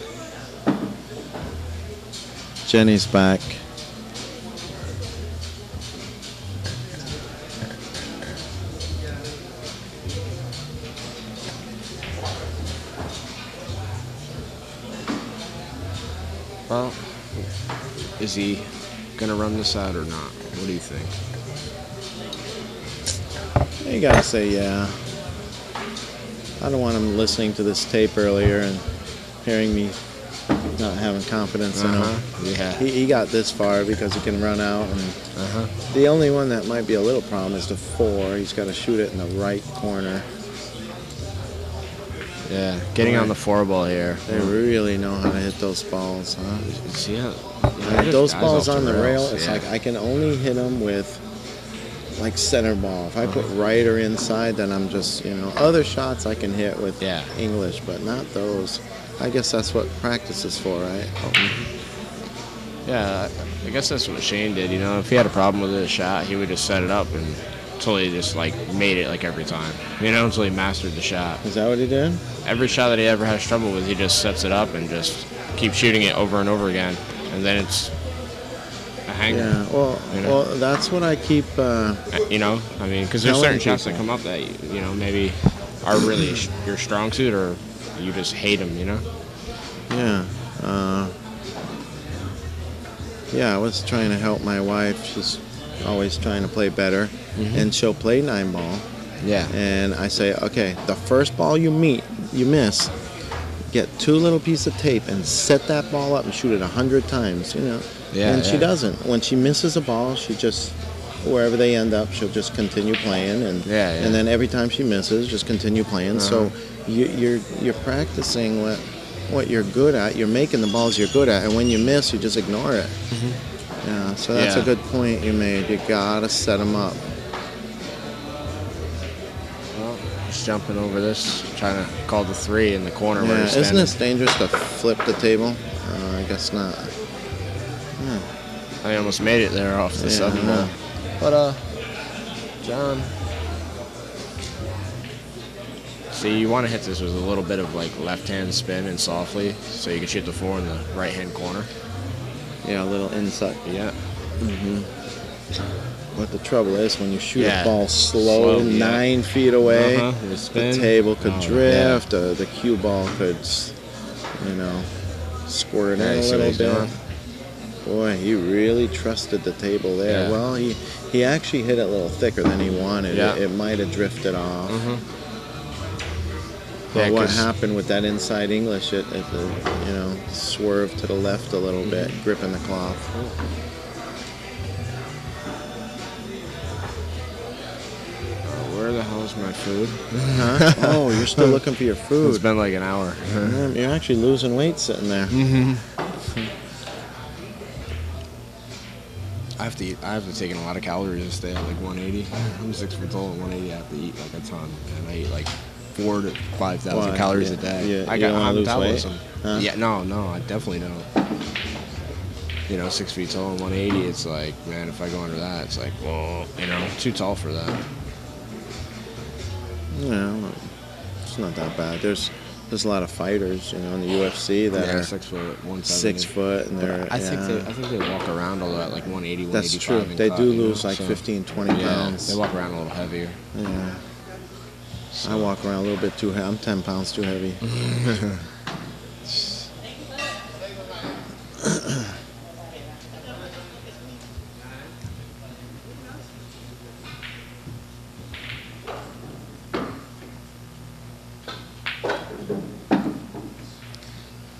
Jenny's back. Well, is he going to run this out or not? What do you think? You gotta say yeah. I don't want him listening to this tape earlier and hearing me not having confidence in him. Yeah. He got this far because he can run out, and the only one that might be a little problem is the 4. He's got to shoot it in the right corner. Yeah, getting on the 4 ball here. They really know how to hit those balls, huh? See how Those balls on the rail, rails, it's yeah. like I can only hit them with like center ball. If I put right or inside, then I'm just, other shots I can hit with English, but not those. I guess that's what practice is for, right? Yeah, I guess that's what Shane did. If he had a problem with his shot, he would just set it up until he just made it every time. Until he mastered the shot. Is that what he did? Every shot that he ever has trouble with, he just sets it up and just keeps shooting it over and over again, and then it's a hanger. Yeah, well, that's what I keep. Because there's certain shots that come up that maybe are really your strong suit, or you just hate them. Yeah. I was trying to help my wife. She's always trying to play better, and she'll play 9-ball. Yeah. And I say, okay, the first ball you miss, get 2 little pieces of tape and set that ball up and shoot it 100 times. Yeah. And she doesn't. When she misses a ball, she just, wherever they end up, she'll just continue playing, and and then every time she misses, just continue playing. So you're practicing what you're good at. You're making the balls you're good at, and when you miss, you just ignore it. Yeah. So that's a good point you made. You gotta set them up. Well, just jumping over this, trying to call the 3 in the corner where he's Isn't standing. this dangerous to flip the table? I guess not. I almost made it there off the 7 ball. But, John. See, you want to hit this with a little bit of left-hand spin and softly, so you can shoot the 4 in the right-hand corner. Yeah, a little inside. Yeah. But the trouble is, when you shoot a ball Slow, 9 feet away, the table could drift, the cue ball could, squirt in a little bit. Boy, he really trusted the table there. Yeah. Well, he actually hit it a little thicker than he wanted. Yeah. It might have drifted off. But what happened with that inside English, it swerved to the left a little bit, gripping the cloth. Where the hell is my food? Oh, you're still looking for your food. It's been an hour. You're actually losing weight sitting there. I have to take in a lot of calories to stay at 180. I'm 6 foot tall, and 180 I have to eat a ton, and I eat 4,000 to 5,000 calories a day. I got I'm lose metabolism. weight? Huh? Yeah, no, I definitely don't. 6 feet tall and 180. It's man, if I go under that, it's whoa, too tall for that. Yeah, it's not that bad. There's a lot of fighters, in the UFC that are 6 foot, 170. 6 foot, and they're. I think they walk around all that 180, 185. That's true. They do lose 15, 20 pounds. They walk around a little heavier. Yeah. So. I walk around a little bit too heavy. I'm 10 pounds too heavy.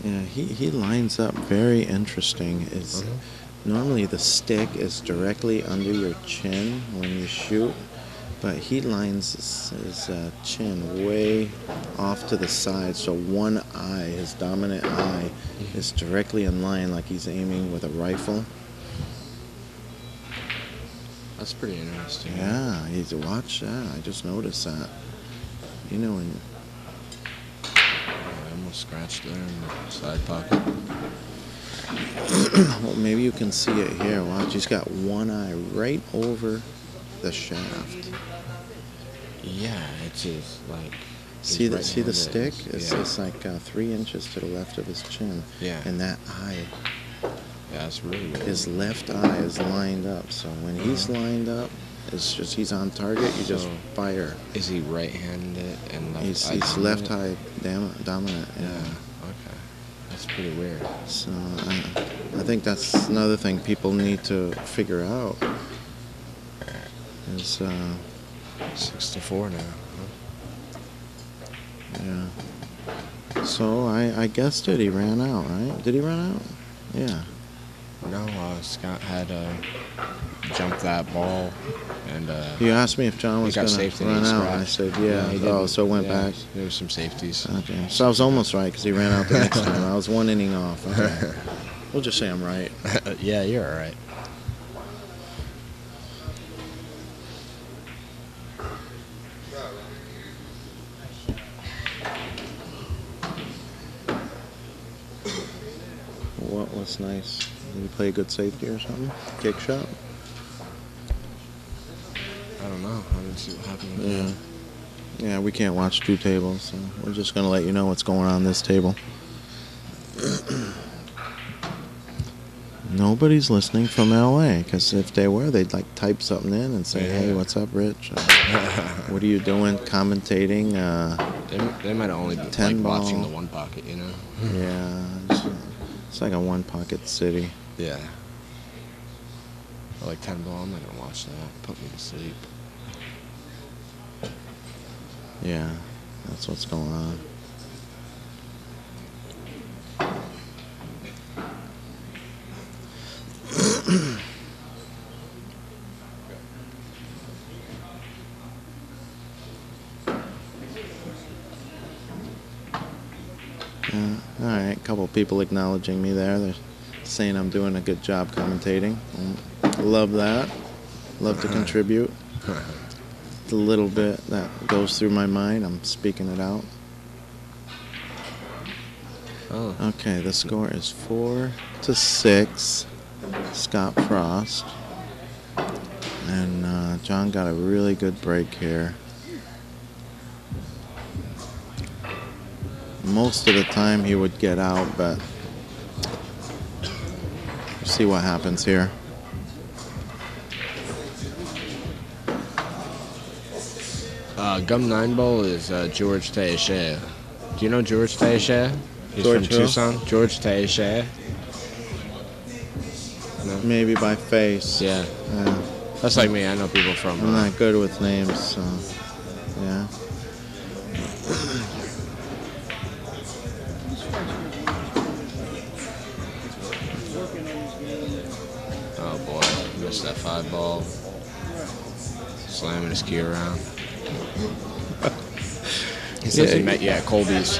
Yeah, he lines up very interesting. Normally the stick is directly under your chin when you shoot, but he lines his chin way off to the side, so one eye, his dominant eye, is directly in line like he's aiming with a rifle. That's pretty interesting. Yeah, he's watch that. I just noticed that. You know, when I almost scratched there in the side pocket. well, maybe you can see it here. Watch, he's got one eye right over the shaft. Yeah, it's his, like... See the stick? Yeah. It's like 3 inches to the left of his chin. Yeah. And that eye, Yeah, that's really weird. his left eye is lined up. So when he's lined up, it's just he's on target. You just fire. Is he right-handed and left He's left eye dominant. Yeah. Okay. That's pretty weird. So I think that's another thing people need to figure out. Is 6-4 now. yeah. So I guessed it. He ran out, right? Did he run out? Yeah. No, Scott had jumped that ball, and You asked me if John was going to run out. I said, yeah. So it went back. There were some safeties. Okay. So I was almost right because he ran out the next time. I was 1 inning off. Okay. We'll just say I'm right. Yeah, you're all right. What's nice? Did you play a good safety or something? Kick shot? I don't know. I didn't see what happened. Yeah. Yeah, we can't watch 2 tables, so we're just going to let you know what's going on this table. Nobody's listening from LA, because if they were, they'd like type something in and say, hey, what's up, Rich? What are you doing? Commentating? They might only be 10 like ball. watching the one pocket, you know? Yeah. It's like a one-pocket city. Yeah. Or like 10 ball, I'm not going to watch that. Put me to sleep. Yeah, that's what's going on. All right, a couple people acknowledging me there. They're saying I'm doing a good job commentating. Love that. Love to contribute. The little bit that goes through my mind, I'm speaking it out. Oh. Okay, the score is 4-6. Scott Frost. And John got a really good break here. Most of the time he would get out, but see what happens here. Gum 9 Bowl is George Teixeira. Do you know George Teixeira? He's George from who? Tucson. George Teixeira. No? Maybe by face. Yeah. Yeah. That's like me. I know people from... I'm not good with names, so yeah. Oh, boy. Missed that 5 ball. Slamming his key around. He says he met you at Colby's.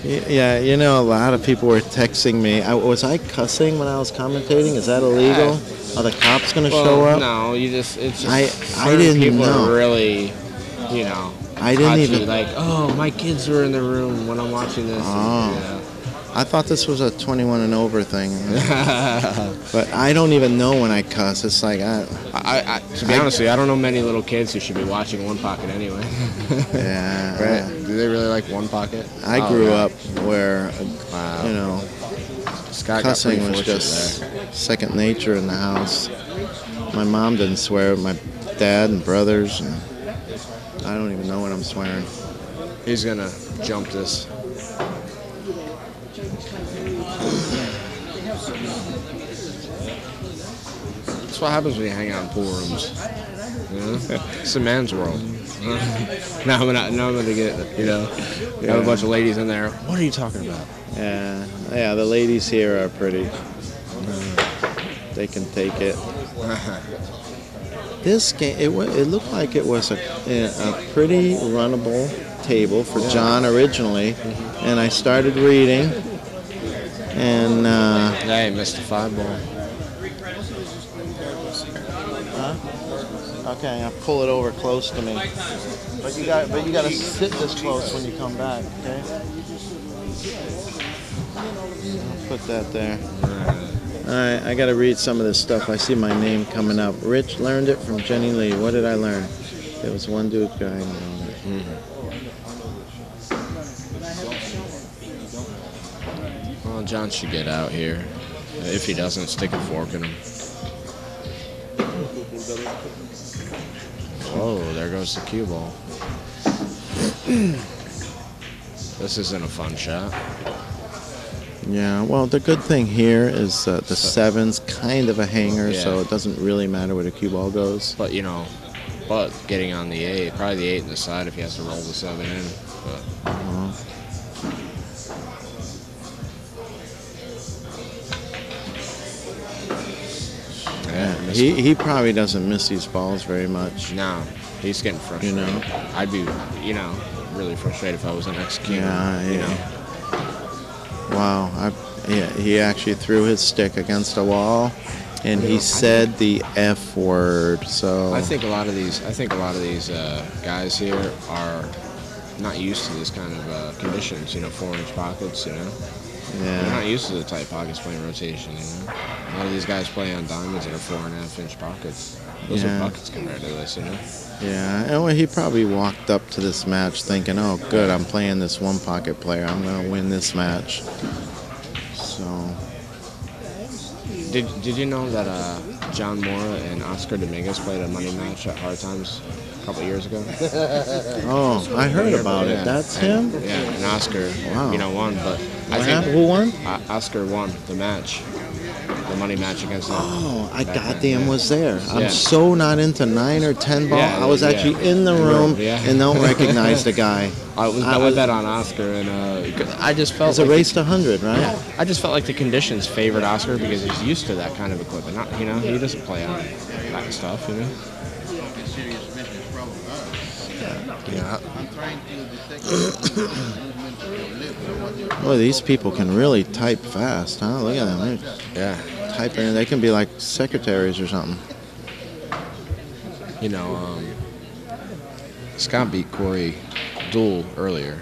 Yeah, you know, a lot of people were texting me. Was I cussing when I was commentating? Is that illegal? Are the cops going to show up? No, it's just I certain didn't people know. are really, you know, I didn't touchy, even like, oh, my kids were in the room when I'm watching this. Oh. You know. I thought this was a 21 and over thing. But I don't even know when I cuss. It's like to be honest with you, I don't know many little kids who should be watching One Pocket anyway. yeah. Right? Do they really like One Pocket? I grew up where, you know, Scott cussing got was just second nature in the house. My mom didn't swear, my dad and brothers, and I don't even know when I'm swearing. He's gonna jump this. That's what happens when you hang out in pool rooms. You know? It's a man's world. Now I'm gonna get, you know, have a bunch of ladies in there. What are you talking about? Yeah, the ladies here are pretty. They can take it. This game, it looked like it was a pretty runnable table for John originally, and I started reading, and Yeah, he missed a 5-ball. okay, I'll pull it over close to me. But you got to sit this close when you come back, okay? I'll put that there. All right, I got to read some of this stuff. I see my name coming up. Rich learned it from Jenny Lee. What did I learn? It was one dude guy. Well, John should get out here. If he doesn't, stick a fork in him. Whoa, there goes the cue ball. This isn't a fun shot. Yeah, well, the good thing here is the 7's kind of a hanger, so it doesn't really matter where the cue ball goes. But, getting on the 8, probably the 8 in the side if he has to roll the 7 in. But. Yeah, he probably doesn't miss these balls very much. No, he's getting frustrated. I'd be, really frustrated if I was an executor. Yeah. Wow, he actually threw his stick against a wall, and he said the F word. So I think a lot of these guys here are not used to this kind of conditions. 4-inch pockets. Yeah. They're not used to the tight pockets playing rotation. A lot of these guys play on diamonds that are 4.5-inch pockets. Those are buckets compared to this. Yeah, and he probably walked up to this match thinking, "Oh, good, I'm playing this one pocket player. I'm going to win this match." So, did you know that John Morra and Oscar Dominguez played a money match at Hard Times a couple of years ago? Oh, I heard about it. That's him. Yeah, and Oscar, won. But Who won? Oscar won the match. The money match against him. Oh, I goddamn was there. I'm so not into 9 or 10 ball. I was actually in the room and don't recognize the guy. I bet on Oscar, and I just felt it was a race to 100, right? Yeah, I just felt like the conditions favored Oscar because he's used to that kind of equipment. He doesn't play on that stuff, Boy, these people can really type fast, huh? Look at them. They're typing. They can be like secretaries or something. Scott beat Corey Duel earlier.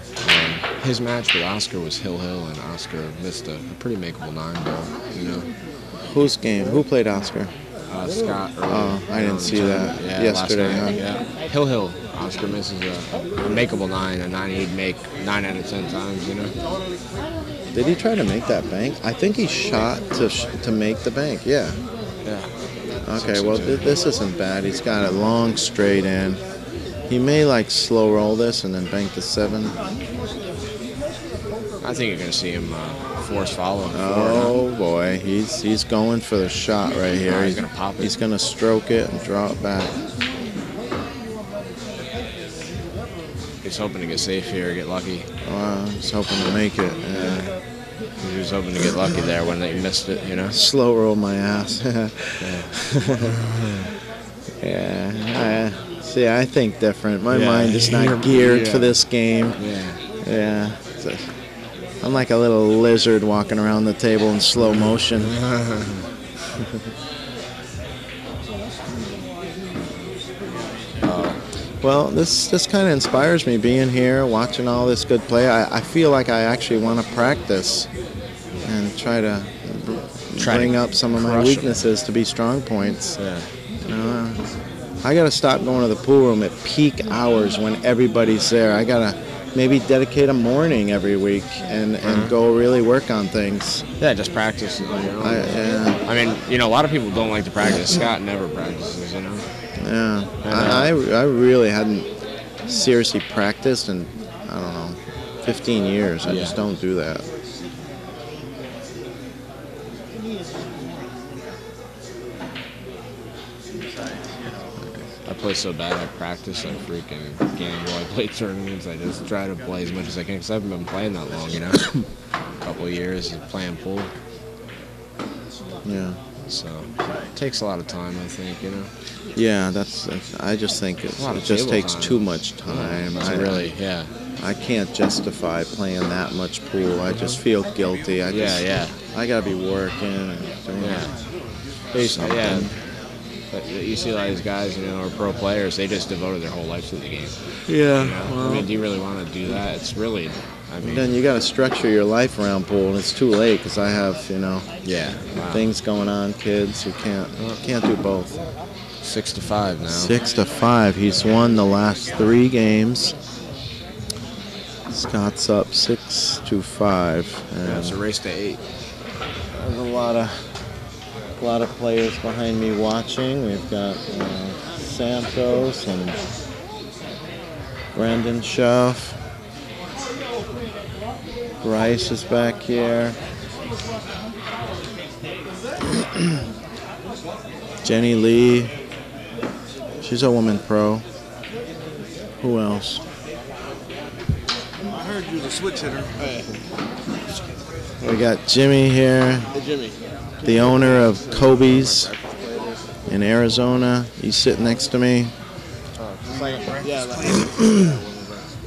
His match with Oscar was hill-hill, and Oscar missed a pretty makeable 9-ball. Whose game? Who played Oscar? Scott. Oh, I didn't see that yesterday. Yeah, hill-hill. Oscar misses a makeable 9, a 9 he'd make 9 out of 10 times. Did he try to make that bank? I think he shot to make the bank. Yeah. Okay. Well, this isn't bad. He's got it long straight in. He may slow roll this and then bank the 7. I think you're going to see him force follow. Oh boy, he's going for the shot right here. He's going to pop it. He's going to stroke it and draw it back. He's hoping to get safe here, get lucky. He's hoping to make it. Yeah. He was hoping to get lucky there when they missed it, Slow roll my ass. Yeah. See, I think different. My mind is not geared for this game. Yeah. I'm like a little lizard walking around the table in slow motion. Well, this kind of inspires me, being here, watching all this good play. I feel like I actually want to practice and try to bring up some of my weaknesses to be strong points. I got to stop going to the pool room at peak hours when everybody's there. I got to maybe dedicate a morning every week and go really work on things. Yeah, just practice. I mean, a lot of people don't like to practice. Scott never practices, Yeah, I really hadn't seriously practiced in, 15 years. I just don't do that. I play so bad, I practice like freaking gamble. I play tournaments. I just try to play as much as I can because I haven't been playing that long, a couple of years of playing pool. Yeah. So it takes a lot of time, I think, you know. Yeah, I just think it just takes time. too much time. I can't justify playing that much pool. I just feel guilty. I gotta be working and doing something. But you see a lot of these guys, you know, are pro players. They just devoted their whole life to the game. Yeah. You know? Well, I mean, do you really want to do that? It's really, I mean. Then you got to structure your life around pool, and it's too late because I have, you know, things going on, kids. You can't do both. 6-5 now. 6-5. He's won the last 3 games. Scott's up 6-5. Yeah, it's a race to 8. There's a lot of players behind me watching. We've got Santos and Brandon Schuff. Bryce is back here. Jenny Lee. She's a woman pro. Who else? I heard you was a switch hitter. We got Jimmy here. Hey, Jimmy. The owner of Kobe's in Arizona. He's sitting next to me.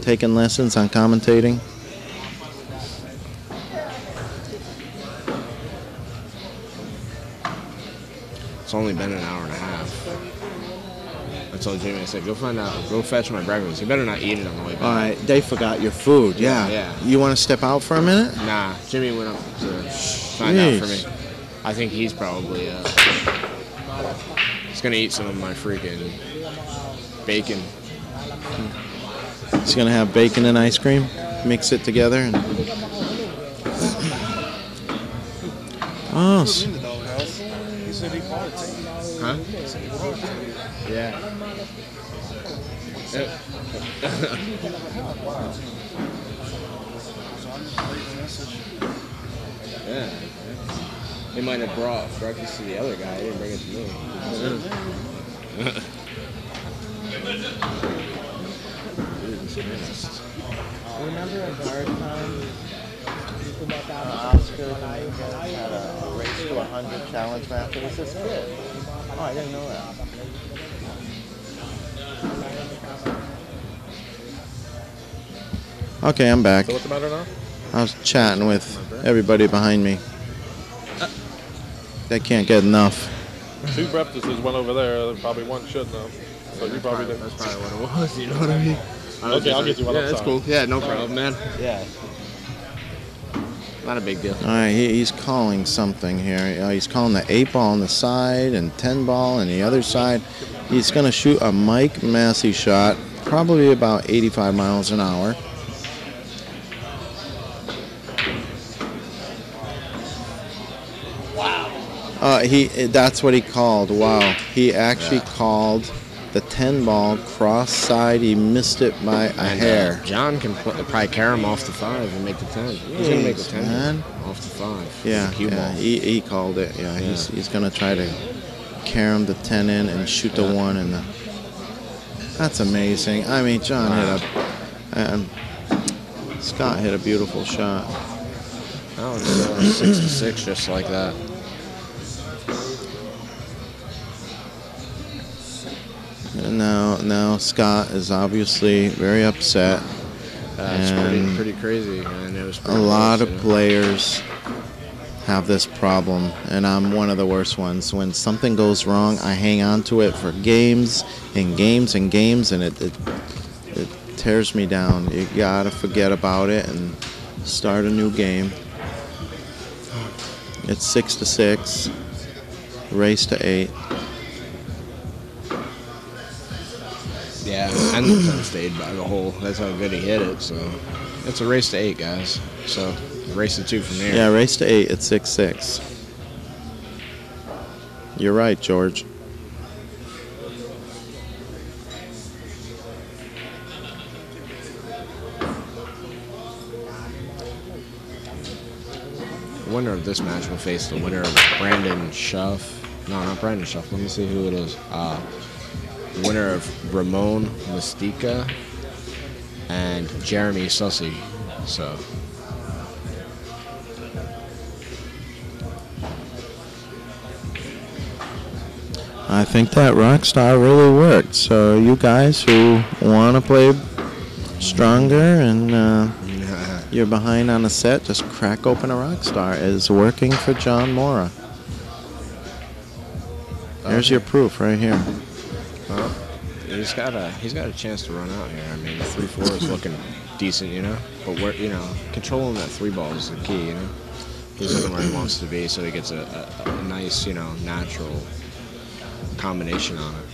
Taking lessons on commentating. It's only been an hour and a half. I told Jimmy, I said, go fetch my breakfast. You better not eat it on the way back. All right, they forgot your food. Yeah. You want to step out for a minute? Nah, Jimmy went up to find out for me. I think he's probably he's gonna eat some of my freaking bacon. He's gonna have bacon and ice cream, mix it together, and He said he bought it to you. Huh? He said he bought it to you. Yeah. Yeah. They might have brought breakfast to the other guy. They didn't bring it to me. remember a guard time? Oscar and I had a race to 100 challenge match. It was this kid. Oh, I didn't know that. Okay, I'm back. So what's the matter now? I was chatting with everybody behind me. They can't get enough. 2 breakfasts went over there. Probably one shouldn't have. So you probably didn't. That's probably what it was. You know what I mean? Okay, I'll get you one. Yeah, that's cool. Yeah, no problem, man. Yeah. Not a big deal. All right, he's calling something here. He's calling the 8-ball on the side and 10-ball on the other side. He's going to shoot a Mike Massey shot, probably about 85 miles an hour. That's what he called. Wow. He actually called the 10-ball cross side. He missed it by a hair. John can probably carry him off the 5 and make the 10. He's going to make the 10 man. Off the 5. Yeah, he called it. Yeah, he's going to try to carry him the 10 in and shoot the 1 in the... That's amazing. I mean, John hit Scott hit a beautiful shot. That was 6-6 just like that. And now Scott is obviously very upset. That's pretty crazy, man. It was a lot of players have this problem, and I'm one of the worst ones. When something goes wrong, I hang on to it for games and games and games, and it tears me down. You gotta forget about it and start a new game. It's 6-6, race to 8. Yeah, Anderson stayed by the hole. That's how good he hit it. So it's a race to 8, guys. So race to 2 from there. Yeah, race to 8 at 6-6. You're right, George. The winner of this match will face the winner of Brandon Schuff. No, not Brandon Schuff. Let me see who it is. The winner of Ramon Mystica and Jeremy Sussy. So I think that Rockstar really worked. So you guys who want to play stronger and you're behind on a set, just crack open a Rockstar. It's working for John Morra. There's your proof right here. Well, he's got a chance to run out here. I mean, the 3-4 is looking decent, you know. But controlling that 3 ball is the key, you know. He's looking where he wants to be, so he gets a nice, you know, natural combination on it.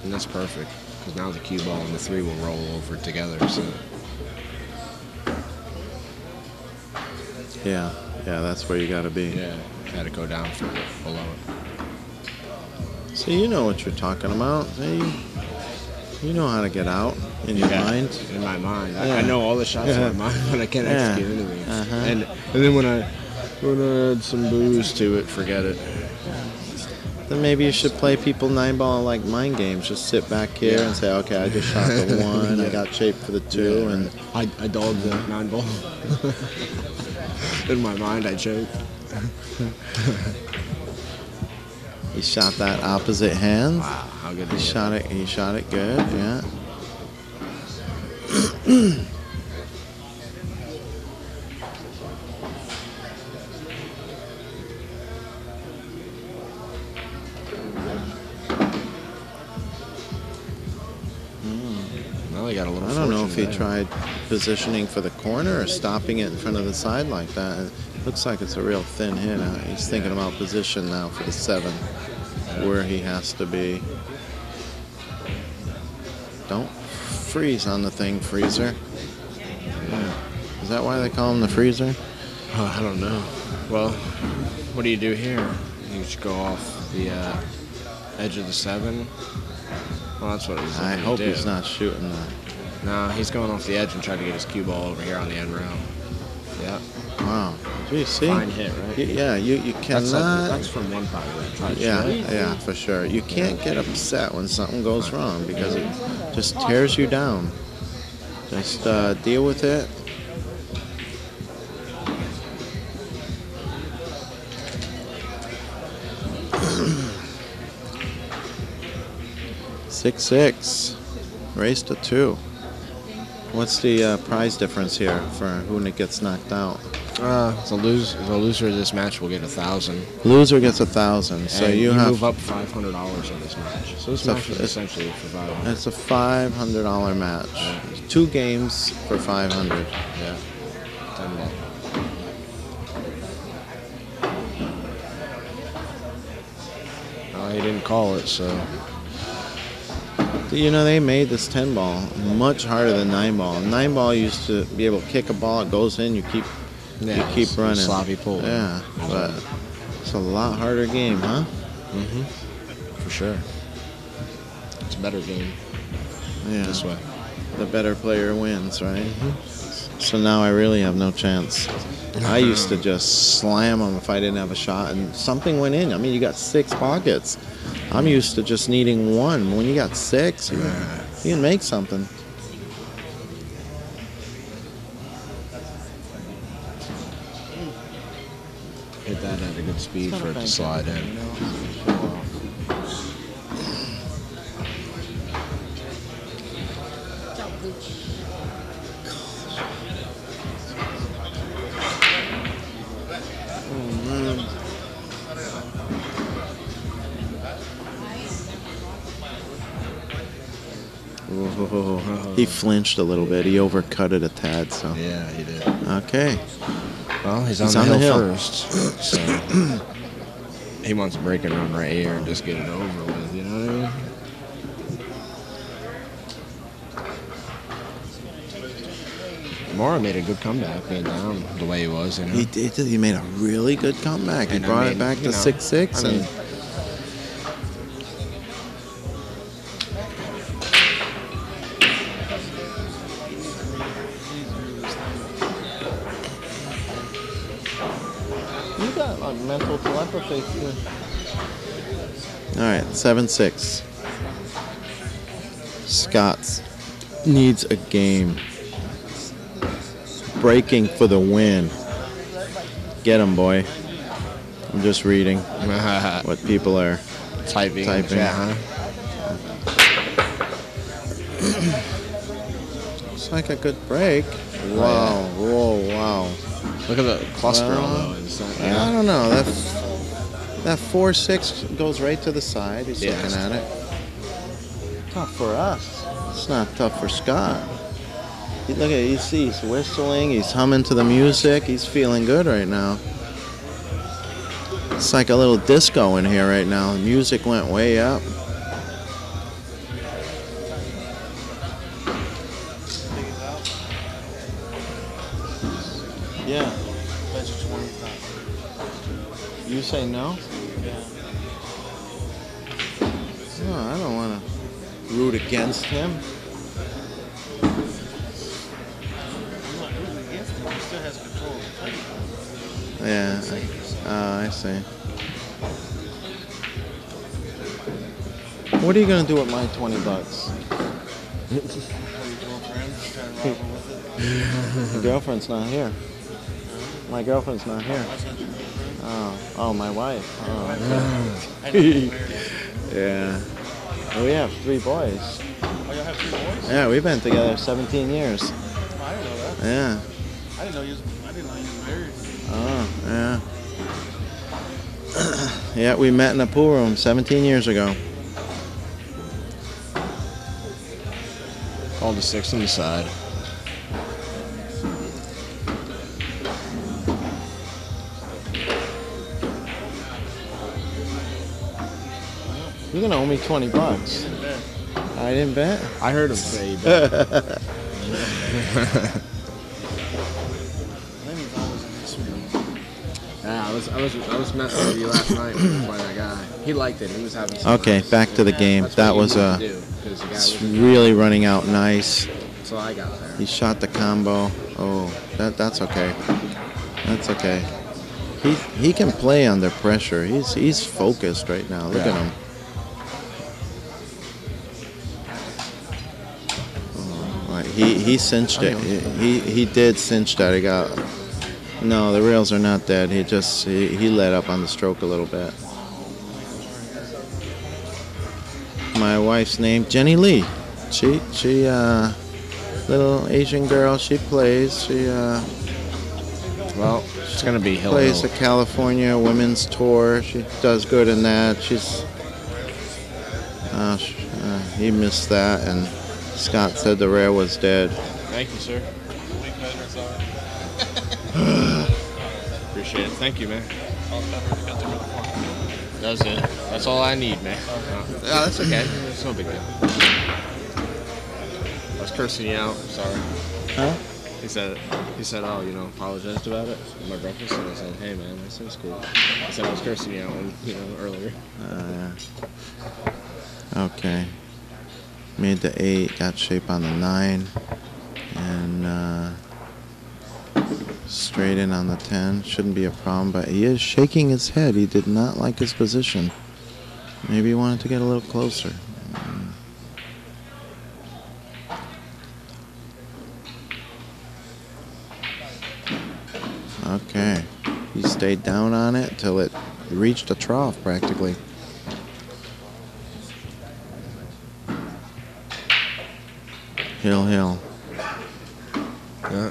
And that's perfect, because now the cue ball and the 3 will roll over together. So. Yeah, that's where you got to be. Yeah, got to go down from below it. So you know what you're talking about. You know how to get out in your mind. In my mind, I know all the shots in my mind, but I can't execute anything. And then when I add some booze to it, forget it. Then maybe you should play people 9-ball like mind games. Just sit back here and say, okay, I just shot the 1, I got shaped for the 2, and I dogged the 9-ball. In my mind, I choked. He shot that opposite hand. Wow, how good He shot it good, yeah. Well, he got a little. I don't know if he there. tried positioning for the corner or stopping it in front of the side like that. It looks like it's a real thin hit. He's thinking about position now for the 7, where he has to be. Don't freeze on the thing, Freezer. Yeah. Is that why they call him the Freezer? I don't know. Well, what do you do here? You should go off the edge of the 7. Well, that's what he's. I hope he's not shooting that. No, he's going off the edge and trying to get his cue ball over here on the end rail. Yep. Wow. Gee, see? Fine hit, right? You cannot. That's from one part. Yeah, for sure. You can't get upset when something goes wrong because it just tears you down. Just deal with it. .66. Race to 2. What's the prize difference here for who gets knocked out? The loser of this match will get 1,000. Loser gets 1,000. So and you move up $500 in this match. So this match is essentially for 500. It's a $500 match. Yeah. 2 games for 500. Yeah. 10 bucks. Oh, he didn't call it, so. You know, they made this 10-ball much harder than 9-ball. 9-ball used to be able to kick a ball, it goes in, you keep running. Sloppy pull. Yeah, but it's a lot harder game, huh? Mm-hmm. For sure. It's a better game. Yeah. This way. The better player wins, right? Mm-hmm. So now I really have no chance. I used to just slam them if I didn't have a shot, and something went in. I mean, you got 6 pockets. I'm used to just needing 1. When you got 6, you can make something. Hit that at a good speed for it to slide in. He flinched a little bit. He overcut it a tad. So yeah, he did. Okay. Well, he's on the hill first. So he wants to break and run right here and just get it over with. You know what I mean? Morra made a good comeback, being down the way he was. You know? He did. He made a really good comeback. He brought it back to 6-6 and. Mental telepathy. All right, 7-6. Scott needs a game. Breaking for the win. Get him, boy. I'm just reading what people are Typing. typing. Yeah, huh? It's like a good break. Wow. Whoa, wow. Look at the cluster, Well, though. I don't know. That 4-6 goes right to the side. He's looking at it. Tough for us. It's not tough for Scott. Look at it. He's whistling. He's humming to the music. He's feeling good right now. It's like a little disco in here right now. The music went way up. Yeah. You say no? No, I don't want to root against him. Yeah. I see. What are you gonna do with my $20? My girlfriend's not here. My girlfriend's not here. Oh, my wife. Oh, okay. Yeah. Well, we have 3 boys. Oh, you have 3 boys? Yeah, we've been together 17 years. Oh, I didn't know that. Yeah. I didn't know you was married. Oh, yeah. Yeah, we met in a pool room 17 years ago. All the 6 on the side. You're gonna owe me $20. I didn't bet. I heard him say he bet. Yeah, I was messing with you last night by that guy. He liked it. He was having some Okay, fun. back to the game. That's That what was you a. need to do, 'cause the guy It's was- really running out nice. So I got there. He shot the combo. Oh, that's okay. That's okay. He can play under pressure. He's focused right now. Look at him. Oh, right. He cinched it. He did cinch that. He got. No, the rails are not dead. He let up on the stroke a little bit. My wife's name Jenny Lee. She little Asian girl. She plays. Well, it's gonna be Hill. Plays the California Women's Tour. She does good in that. He missed that, and Scott said the rail was dead. Thank you, sir. Appreciate it. Thank you, man. That's it. That's all I need, man. Yeah, that's okay. It's no big deal. I was cursing you out. Sorry. Huh? He said, oh, apologized about it at my breakfast, and I said, hey, man, that seems cool. He said I was cursing you out, earlier. Okay. Made the 8, got shape on the 9, and straight in on the 10. Shouldn't be a problem, but he is shaking his head. He did not like his position. Maybe he wanted to get a little closer. Okay. He stayed down on it till it reached a trough practically. Hill. Yeah.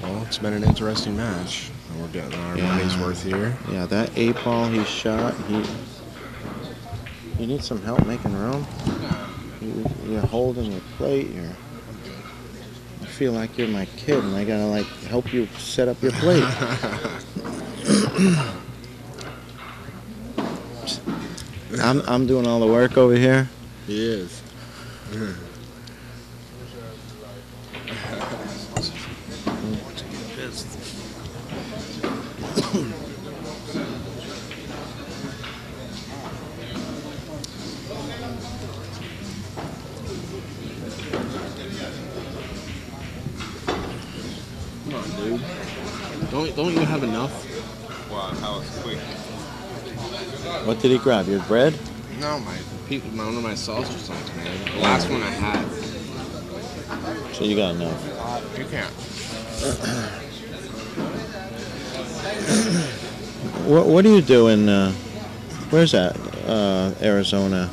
Well, it's been an interesting match. And we're getting our money's worth here. Yeah, that 8 ball he shot, you need some help making room? You're holding your plate. I feel like you're my kid and I gotta help you set up your plate. I'm doing all the work over here. He is. Come on, dude. Don't you have enough? Wow, how it's quick. What did he grab? Your bread? No, one of my sausage songs, man. The last one I had. So you got enough. You can't. What do you do in, where's that, Arizona?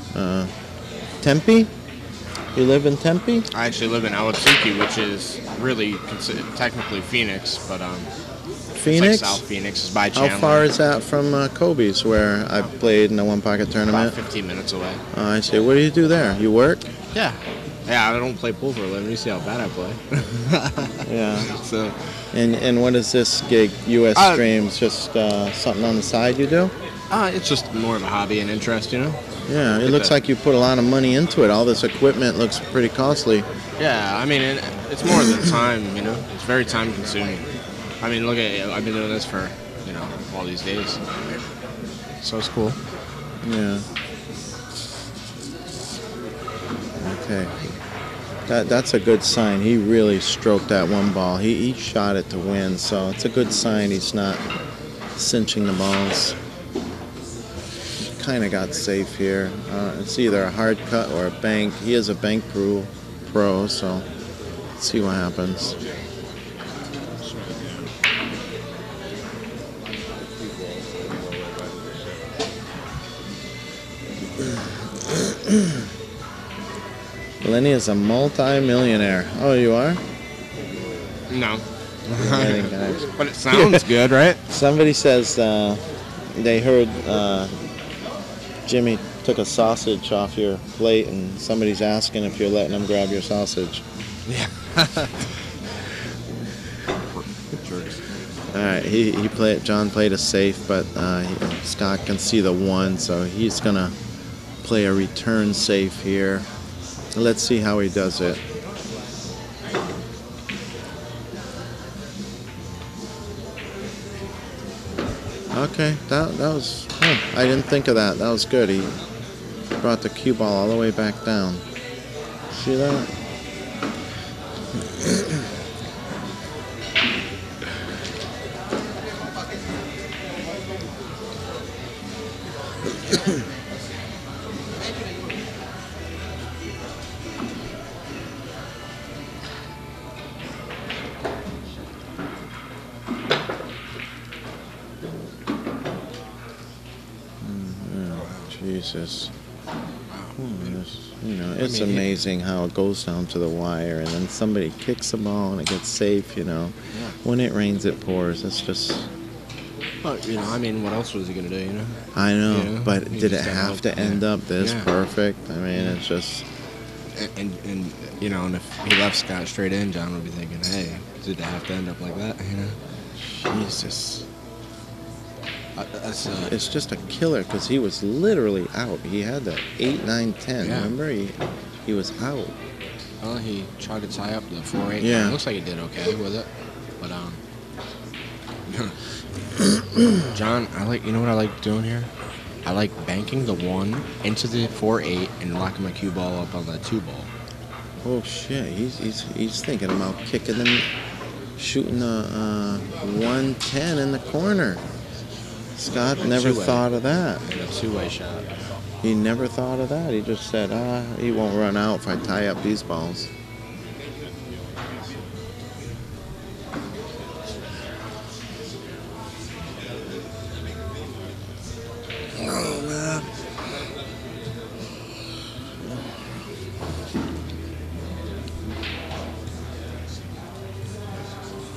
Tempe? You live in Tempe? I actually live in Ahwatukee, which is really technically Phoenix, but Phoenix? it's like South Phoenix. Is by How Chandler. far is that from Kobe's, where I played in the One Pocket About tournament? 15 minutes away. I see. What do you do there? You work? Yeah. Yeah, I don't play pool for a living. You see how bad I play. Yeah. So, And what is this gig? U.S. Streams, just something on the side you do? it's just more of a hobby and interest, you know? Yeah, it looks like you put a lot of money into it. All this equipment looks pretty costly. Yeah, I mean, it's more the time, you know? It's very time consuming. I mean, look at I've been doing this for, you know, all these days. So it's cool. Yeah. Okay. That's a good sign. He really stroked that one ball. He shot it to win, so it's a good sign he's not cinching the balls. Kind of got safe here. It's either a hard cut or a bank. He is a bank pro, so let's see what happens. Lenny is a multi-millionaire. Oh, you are? No. Guys. But it sounds good, right? Somebody says they heard Jimmy took a sausage off your plate, and somebody's asking if you're letting him grab your sausage. Yeah. All right, John played a safe, but Scott can see the one, so he's gonna play a return safe here. Let's see how he does it. Okay, that was. Oh, I didn't think of that. That was good. He brought the cue ball all the way back down. See that? Jesus. It's amazing how it goes down to the wire, and then somebody kicks the ball and it gets safe, you know. Yeah. When it rains, it pours. It's just... Well, you know, I mean, what else was he going to do, you know? I know, You know, but he did it just have to end up this Yeah. perfect? I mean, it's just... And you know, and if he left Scott straight in, John would be thinking, hey, did it have to end up like that, you know? Jesus. That's, It's just a killer, because he was literally out. He had the 8, 9, 10. Yeah. Remember? He was out. well, he tried to tie up the 4-8. Yeah. It looks like he did okay with it. But, John, you know what I like doing here? I like banking the 1 into the 4-8 and locking my cue ball up on that 2 ball. Oh, shit. He's thinking about kicking them, shooting a 110 in the corner. Scott never Two-way. thought of that. And a 2-way shot. He never thought of that. He just said, he won't run out if I tie up these balls. Oh, man.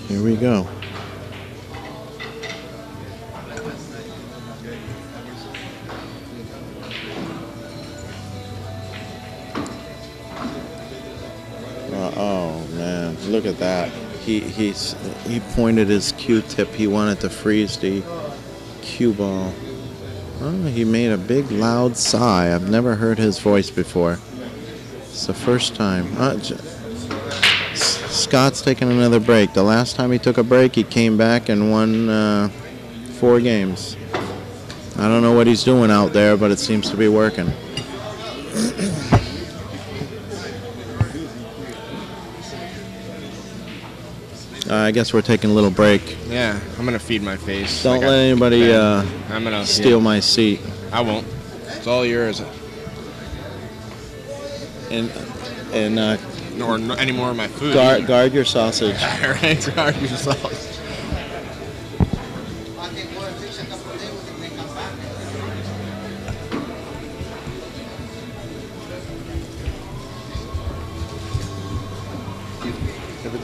Here we go. Oh man, look at that. He pointed his Q-tip. He wanted to freeze the cue ball. Oh, he made a big loud sigh. I've never heard his voice before. It's the first time. Scott's taking another break. The last time he took a break, he came back and won 4 games. I don't know what he's doing out there, but it seems to be working. I guess we're taking a little break. Yeah, I'm going to feed my face. Don't let anybody I'm gonna steal my seat. I won't. It's all yours. And Or any more of my food. guard your sausage. Right, guard yourself.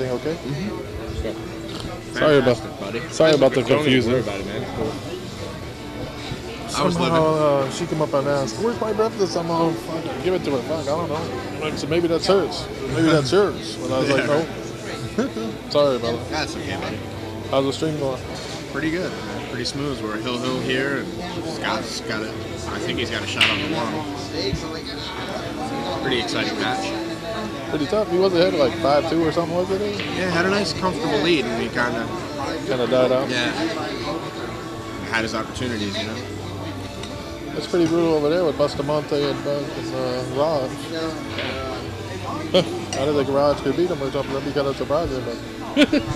Everything okay? Mm-hmm. Sorry about the Don't even confusion. worry about it, man. Somehow she come up and ask, "Where's my breakfast?" I'm all, "Fuck, give it to her." Fuck, I don't know. Like, so maybe that's hers. Maybe that's yours. And I was like, "No." Sorry about it. That's okay, buddy. How's the stream going? Pretty good. Pretty smooth. We're hill here, and Scott's got it. I think he's got a shot on the one. Pretty exciting match. Pretty tough. He was ahead like 5-2 or something, was it? Yeah, had a nice, comfortable lead, and he kind of Died out. had his opportunities, you know. It's pretty brutal over there with Bustamante and Raj. Out of the garage could beat him or something. That'd be kind of surprising, but.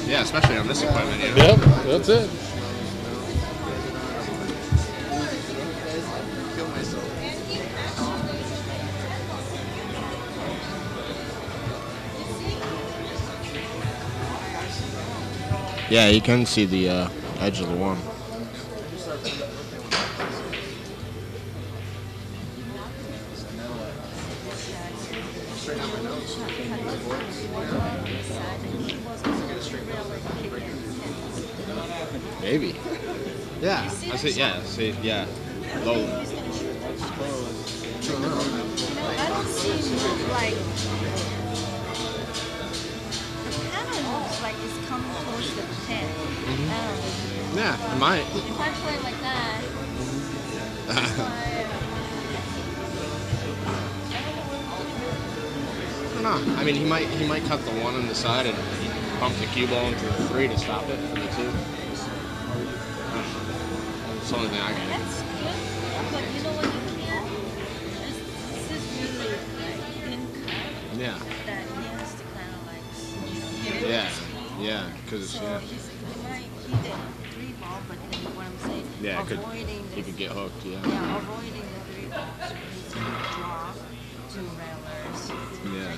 Yeah, especially on this equipment, you know. Yep, that's it. Yeah, you can see the edge of the one. Maybe. Yeah, I see. Yeah, see. Yeah, low. I don't see like the pattern looks like it's coming close to the 10. Yeah, it might. If I play like that, I don't know. I mean, he might cut the one on the side and pump the cue ball into the 3 to stop it from the 2. That's the only thing I can do. that's good. But you know what you can't? This is really like thin cut Yeah, that he has to kind of like get it. yeah, because So yeah, he did 3 ball, but then what I'm saying, yeah, avoiding he could get hooked. Yeah, avoiding the 3 balls. He's gonna draw 2 railers. yeah,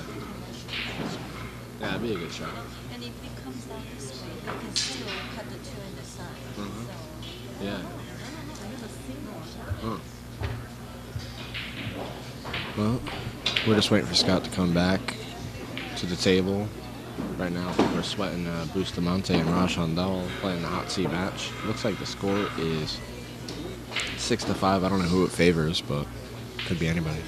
that'd be a good shot. And if it comes down this way, you can still cut the 2 in the side. Mhm. So, Yeah. Huh. Well, we're just waiting for Scott to come back to the table. Right now, we're sweating Bustamante and Rajhan Dal playing the hot seat match. Looks like the score is 6-5. I don't know who it favors, but could be anybody.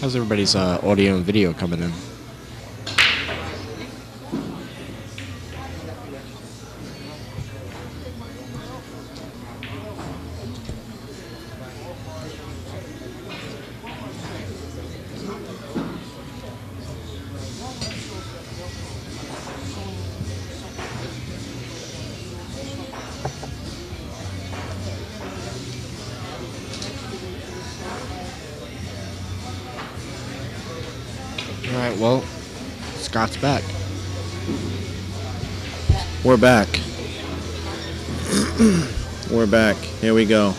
How's everybody's audio and video coming in? All right, well, Scott's back. We're back. We're back. Here we go.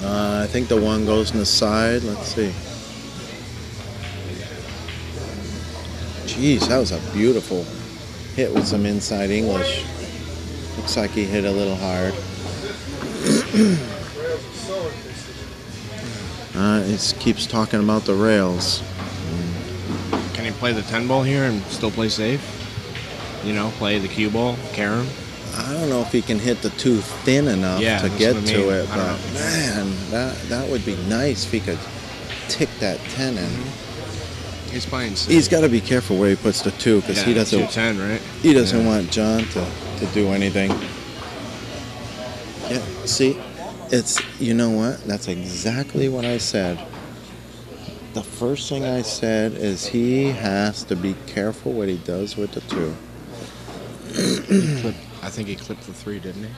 I think the one goes in the side. Let's see. Jeez, that was a beautiful hit with some inside English. Looks like he hit a little hard. It keeps talking about the rails. Can he play the 10 ball here and still play safe? You know, play the cue ball, carom? I don't know if he can hit the 2 thin enough Yeah, to that's get what I to mean. it, I don't but know. man, that would be nice if he could tick that 10 in. He's playing safe. He's got to be careful where he puts the 2 because he doesn't 210, right? he doesn't Yeah. want John to do anything. Yeah, see, it's, you know what? That's exactly what I said. The first thing I said is he has to be careful what he does with the 2. I think he clipped the 3, didn't he?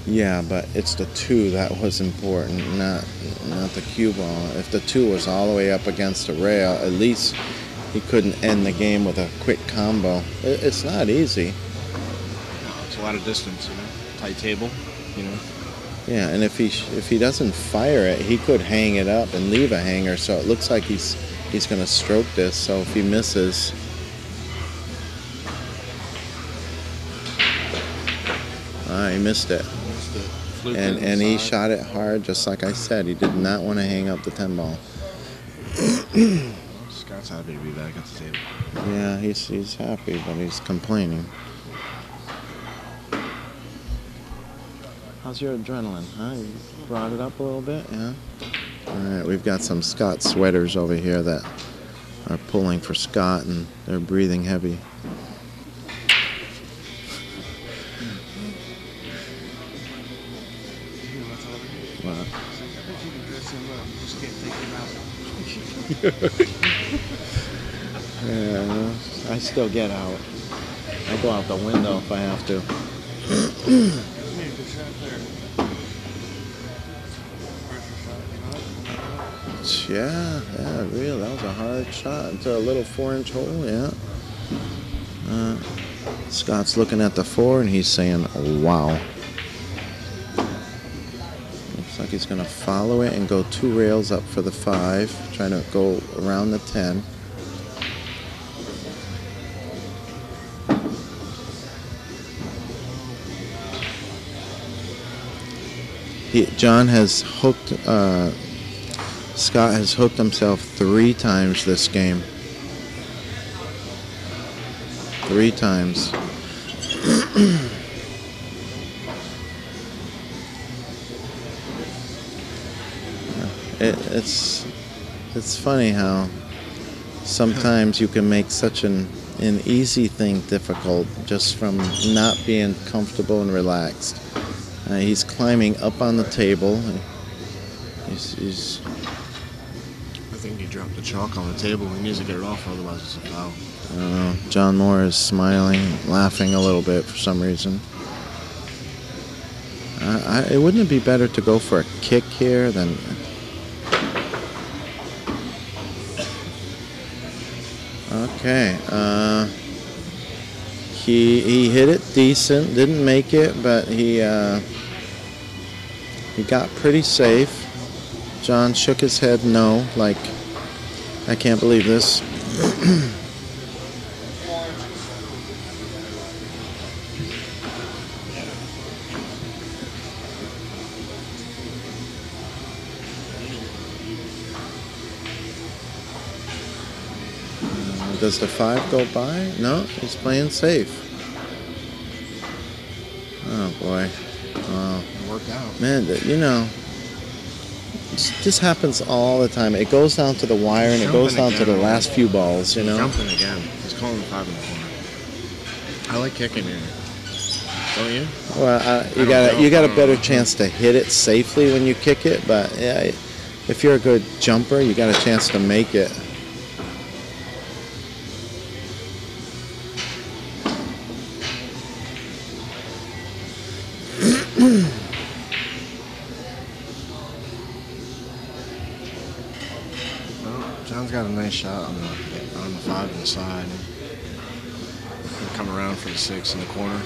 Yeah, but it's the 2 that was important, not the cue ball. If the 2 was all the way up against the rail, at least he couldn't end the game with a quick combo. It's not easy. It's a lot of distance, tight table, Yeah, and if he doesn't fire it, he could hang it up and leave a hanger. So it looks like he's going to stroke this. So if he misses, he missed it. And he shot it hard, just like I said. He did not want to hang up the 10 ball. Scott's happy to be back at the table. Yeah, he's happy, but he's complaining. How's your adrenaline, huh? You brought it up a little bit, yeah? All right, we've got some Scott sweaters over here that are pulling for Scott, and they're breathing heavy. What? Yeah, I still get out. I go out the window if I have to. Yeah, really, that was a hard shot into a little 4-inch hole, yeah. Scott's looking at the 4 and he's saying, wow. Looks like he's going to follow it and go 2 rails up for the 5, trying to go around the 10. John has hooked, Scott has hooked himself 3 times this game. 3 times. It's funny how sometimes you can make such an easy thing difficult just from not being comfortable and relaxed. He's climbing up on the table. He's I think he dropped the chalk on the table. He needs to get it off, otherwise it's a foul. John Morra is smiling, laughing a little bit for some reason. It wouldn't it be better to go for a kick here than... Okay. He hit it decent, didn't make it, but he got pretty safe. John shook his head no, like, I can't believe this. Does the 5 go by? No, he's playing safe. Oh boy. It worked out. Man, this happens all the time. It goes down to the wire and it goes down to the last few balls, He's jumping again. He's calling the 5 in the corner. I like kicking here. Don't you? Well, you got a better chance to hit it safely when you kick it, but yeah, if you're a good jumper, you got a chance to make it. John's got a nice shot on the 5 inside. He'll come around for the 6 in the corner.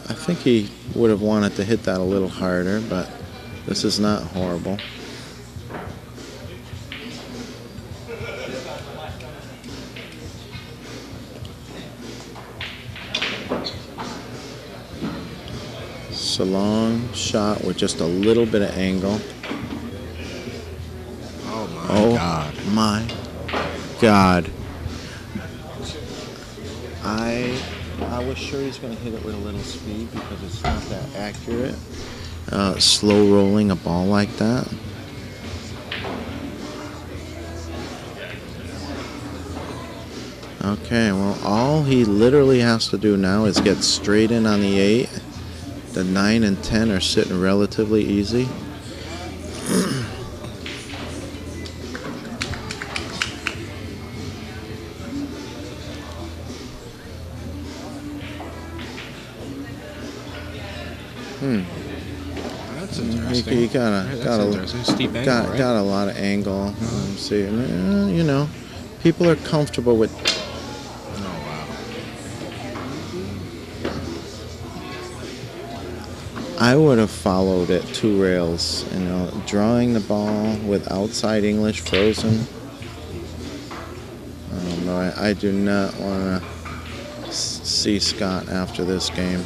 I think he would have wanted to hit that a little harder, but this is not horrible. It's a long shot with just a little bit of angle. Oh God. My God. I was sure he's going to hit it with a little speed because it's not that accurate. Slow rolling a ball like that. Okay, well, all he literally has to do now is get straight in on the 8. The 9 and 10 are sitting relatively easy. That's interesting. He got That's interesting. Steep angle, right? got a lot of angle. See, you know, people are comfortable with. Oh, wow. I would have followed it 2 rails. You know, drawing the ball with outside English frozen. I don't know. I do not want to see Scott after this game.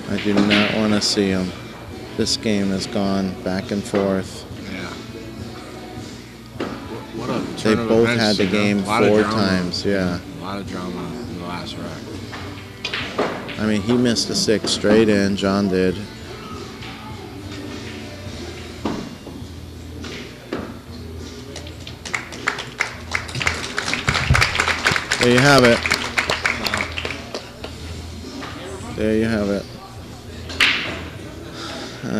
I do not want to see him. This game has gone back and forth. Yeah. What a They turn of both events, had the you know? game A lot of 4 drama. times. Yeah. A lot of drama in the last rack. I mean, he missed a 6 straight in. John did. There you have it. There you have it.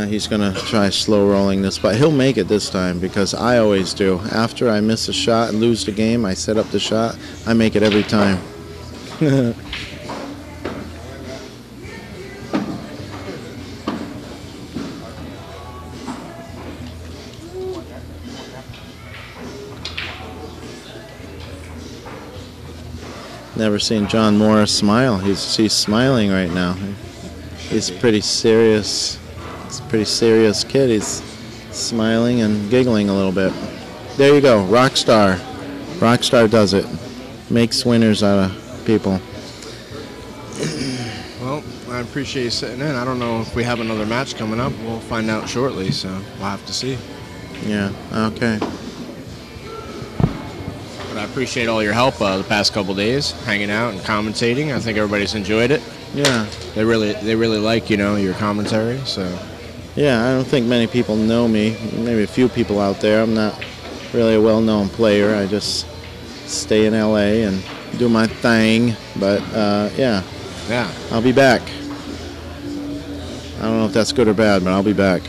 He's going to try slow rolling this, but he'll make it this time because I always do. After I miss a shot and lose the game, I set up the shot. I make it every time. Never seen John Morra smile. He's smiling right now. He's pretty serious. He's a pretty serious kid. He's smiling and giggling a little bit. There you go, Rockstar. Rockstar does it. Makes winners out of people. Well, I appreciate you sitting in. I don't know if we have another match coming up. We'll find out shortly, so we'll have to see. Yeah, okay. But I appreciate all your help the past couple days, hanging out and commentating. I think everybody's enjoyed it. Yeah. They really like, your commentary, so. Yeah, I don't think many people know me. Maybe a few people out there. I'm not really a well-known player. I just stay in LA and do my thing. But, yeah. Yeah. I'll be back. I don't know if that's good or bad, but I'll be back.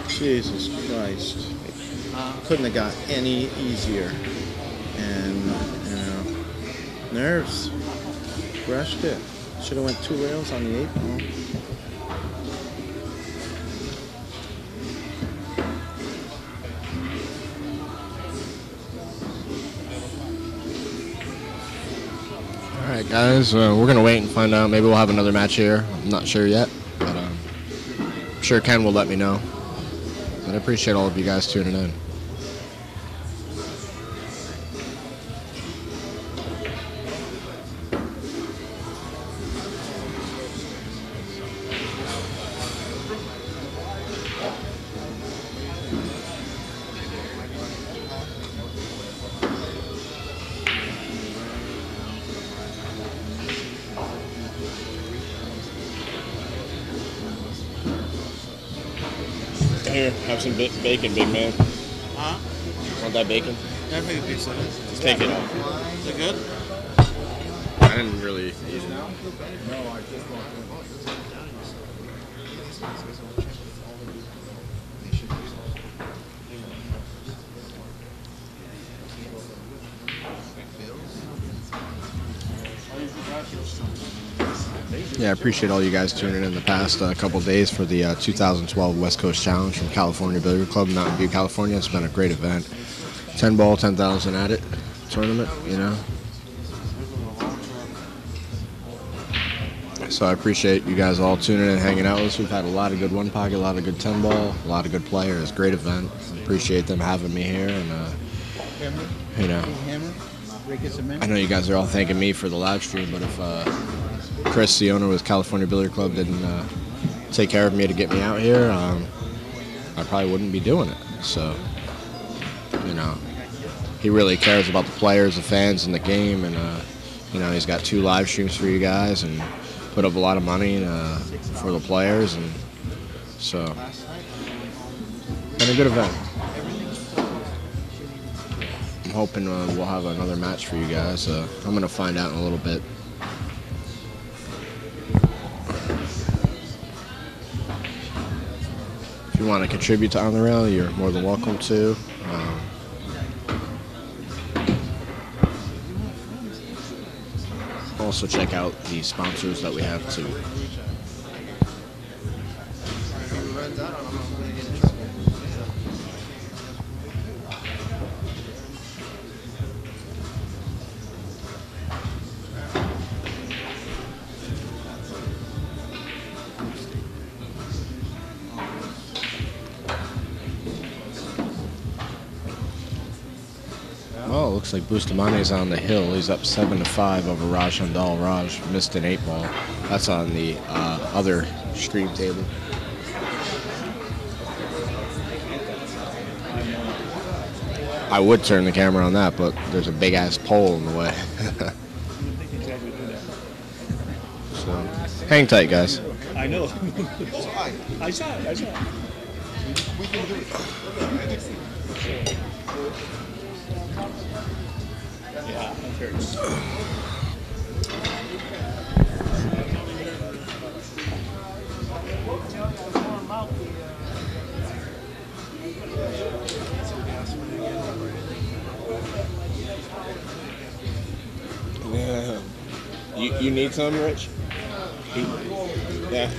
Jesus Christ. Couldn't have got any easier. And, nerves. Rushed it. Should have went 2 rails on the 8 ball. All right, guys, we're going to wait and find out. Maybe we'll have another match here. I'm not sure yet, but I'm sure Ken will let me know. But I appreciate all of you guys tuning in. Here, have some bacon, big man. Huh? Want that bacon? Yeah, I think a piece of it. Just take it. Is it good? I didn't really eat it. Yeah, I appreciate all you guys tuning in the past couple days for the 2012 West Coast Challenge from California Billiard Club, Mountain View, California. It's been a great event. 10 ball, 10,000 at it tournament, So I appreciate you guys all tuning in and hanging out with us. We've had a lot of good one pocket, a lot of good 10 ball, a lot of good players. Great event. Appreciate them having me here, and I know you guys are all thanking me for the live stream, but if Chris, the owner with California Billiard Club, didn't take care of me to get me out here, I probably wouldn't be doing it. So, he really cares about the players, the fans, and the game, and he's got 2 live streams for you guys, and put up a lot of money for the players, and so been a good event. I'm hoping we'll have another match for you guys. I'm gonna find out in a little bit. If you want to contribute to On the Rail, you're more than welcome to. Also check out the sponsors that we have too. Well, it looks like Bustamante's on the hill. He's up 7-5 over Raj Handal. Raj missed an 8 ball. That's on the other stream table. I would turn the camera on that, but there's a big ass pole in the way. So, hang tight, guys. I know. I saw it. Yeah, that hurts. Yeah. You need some, Rich? Yeah.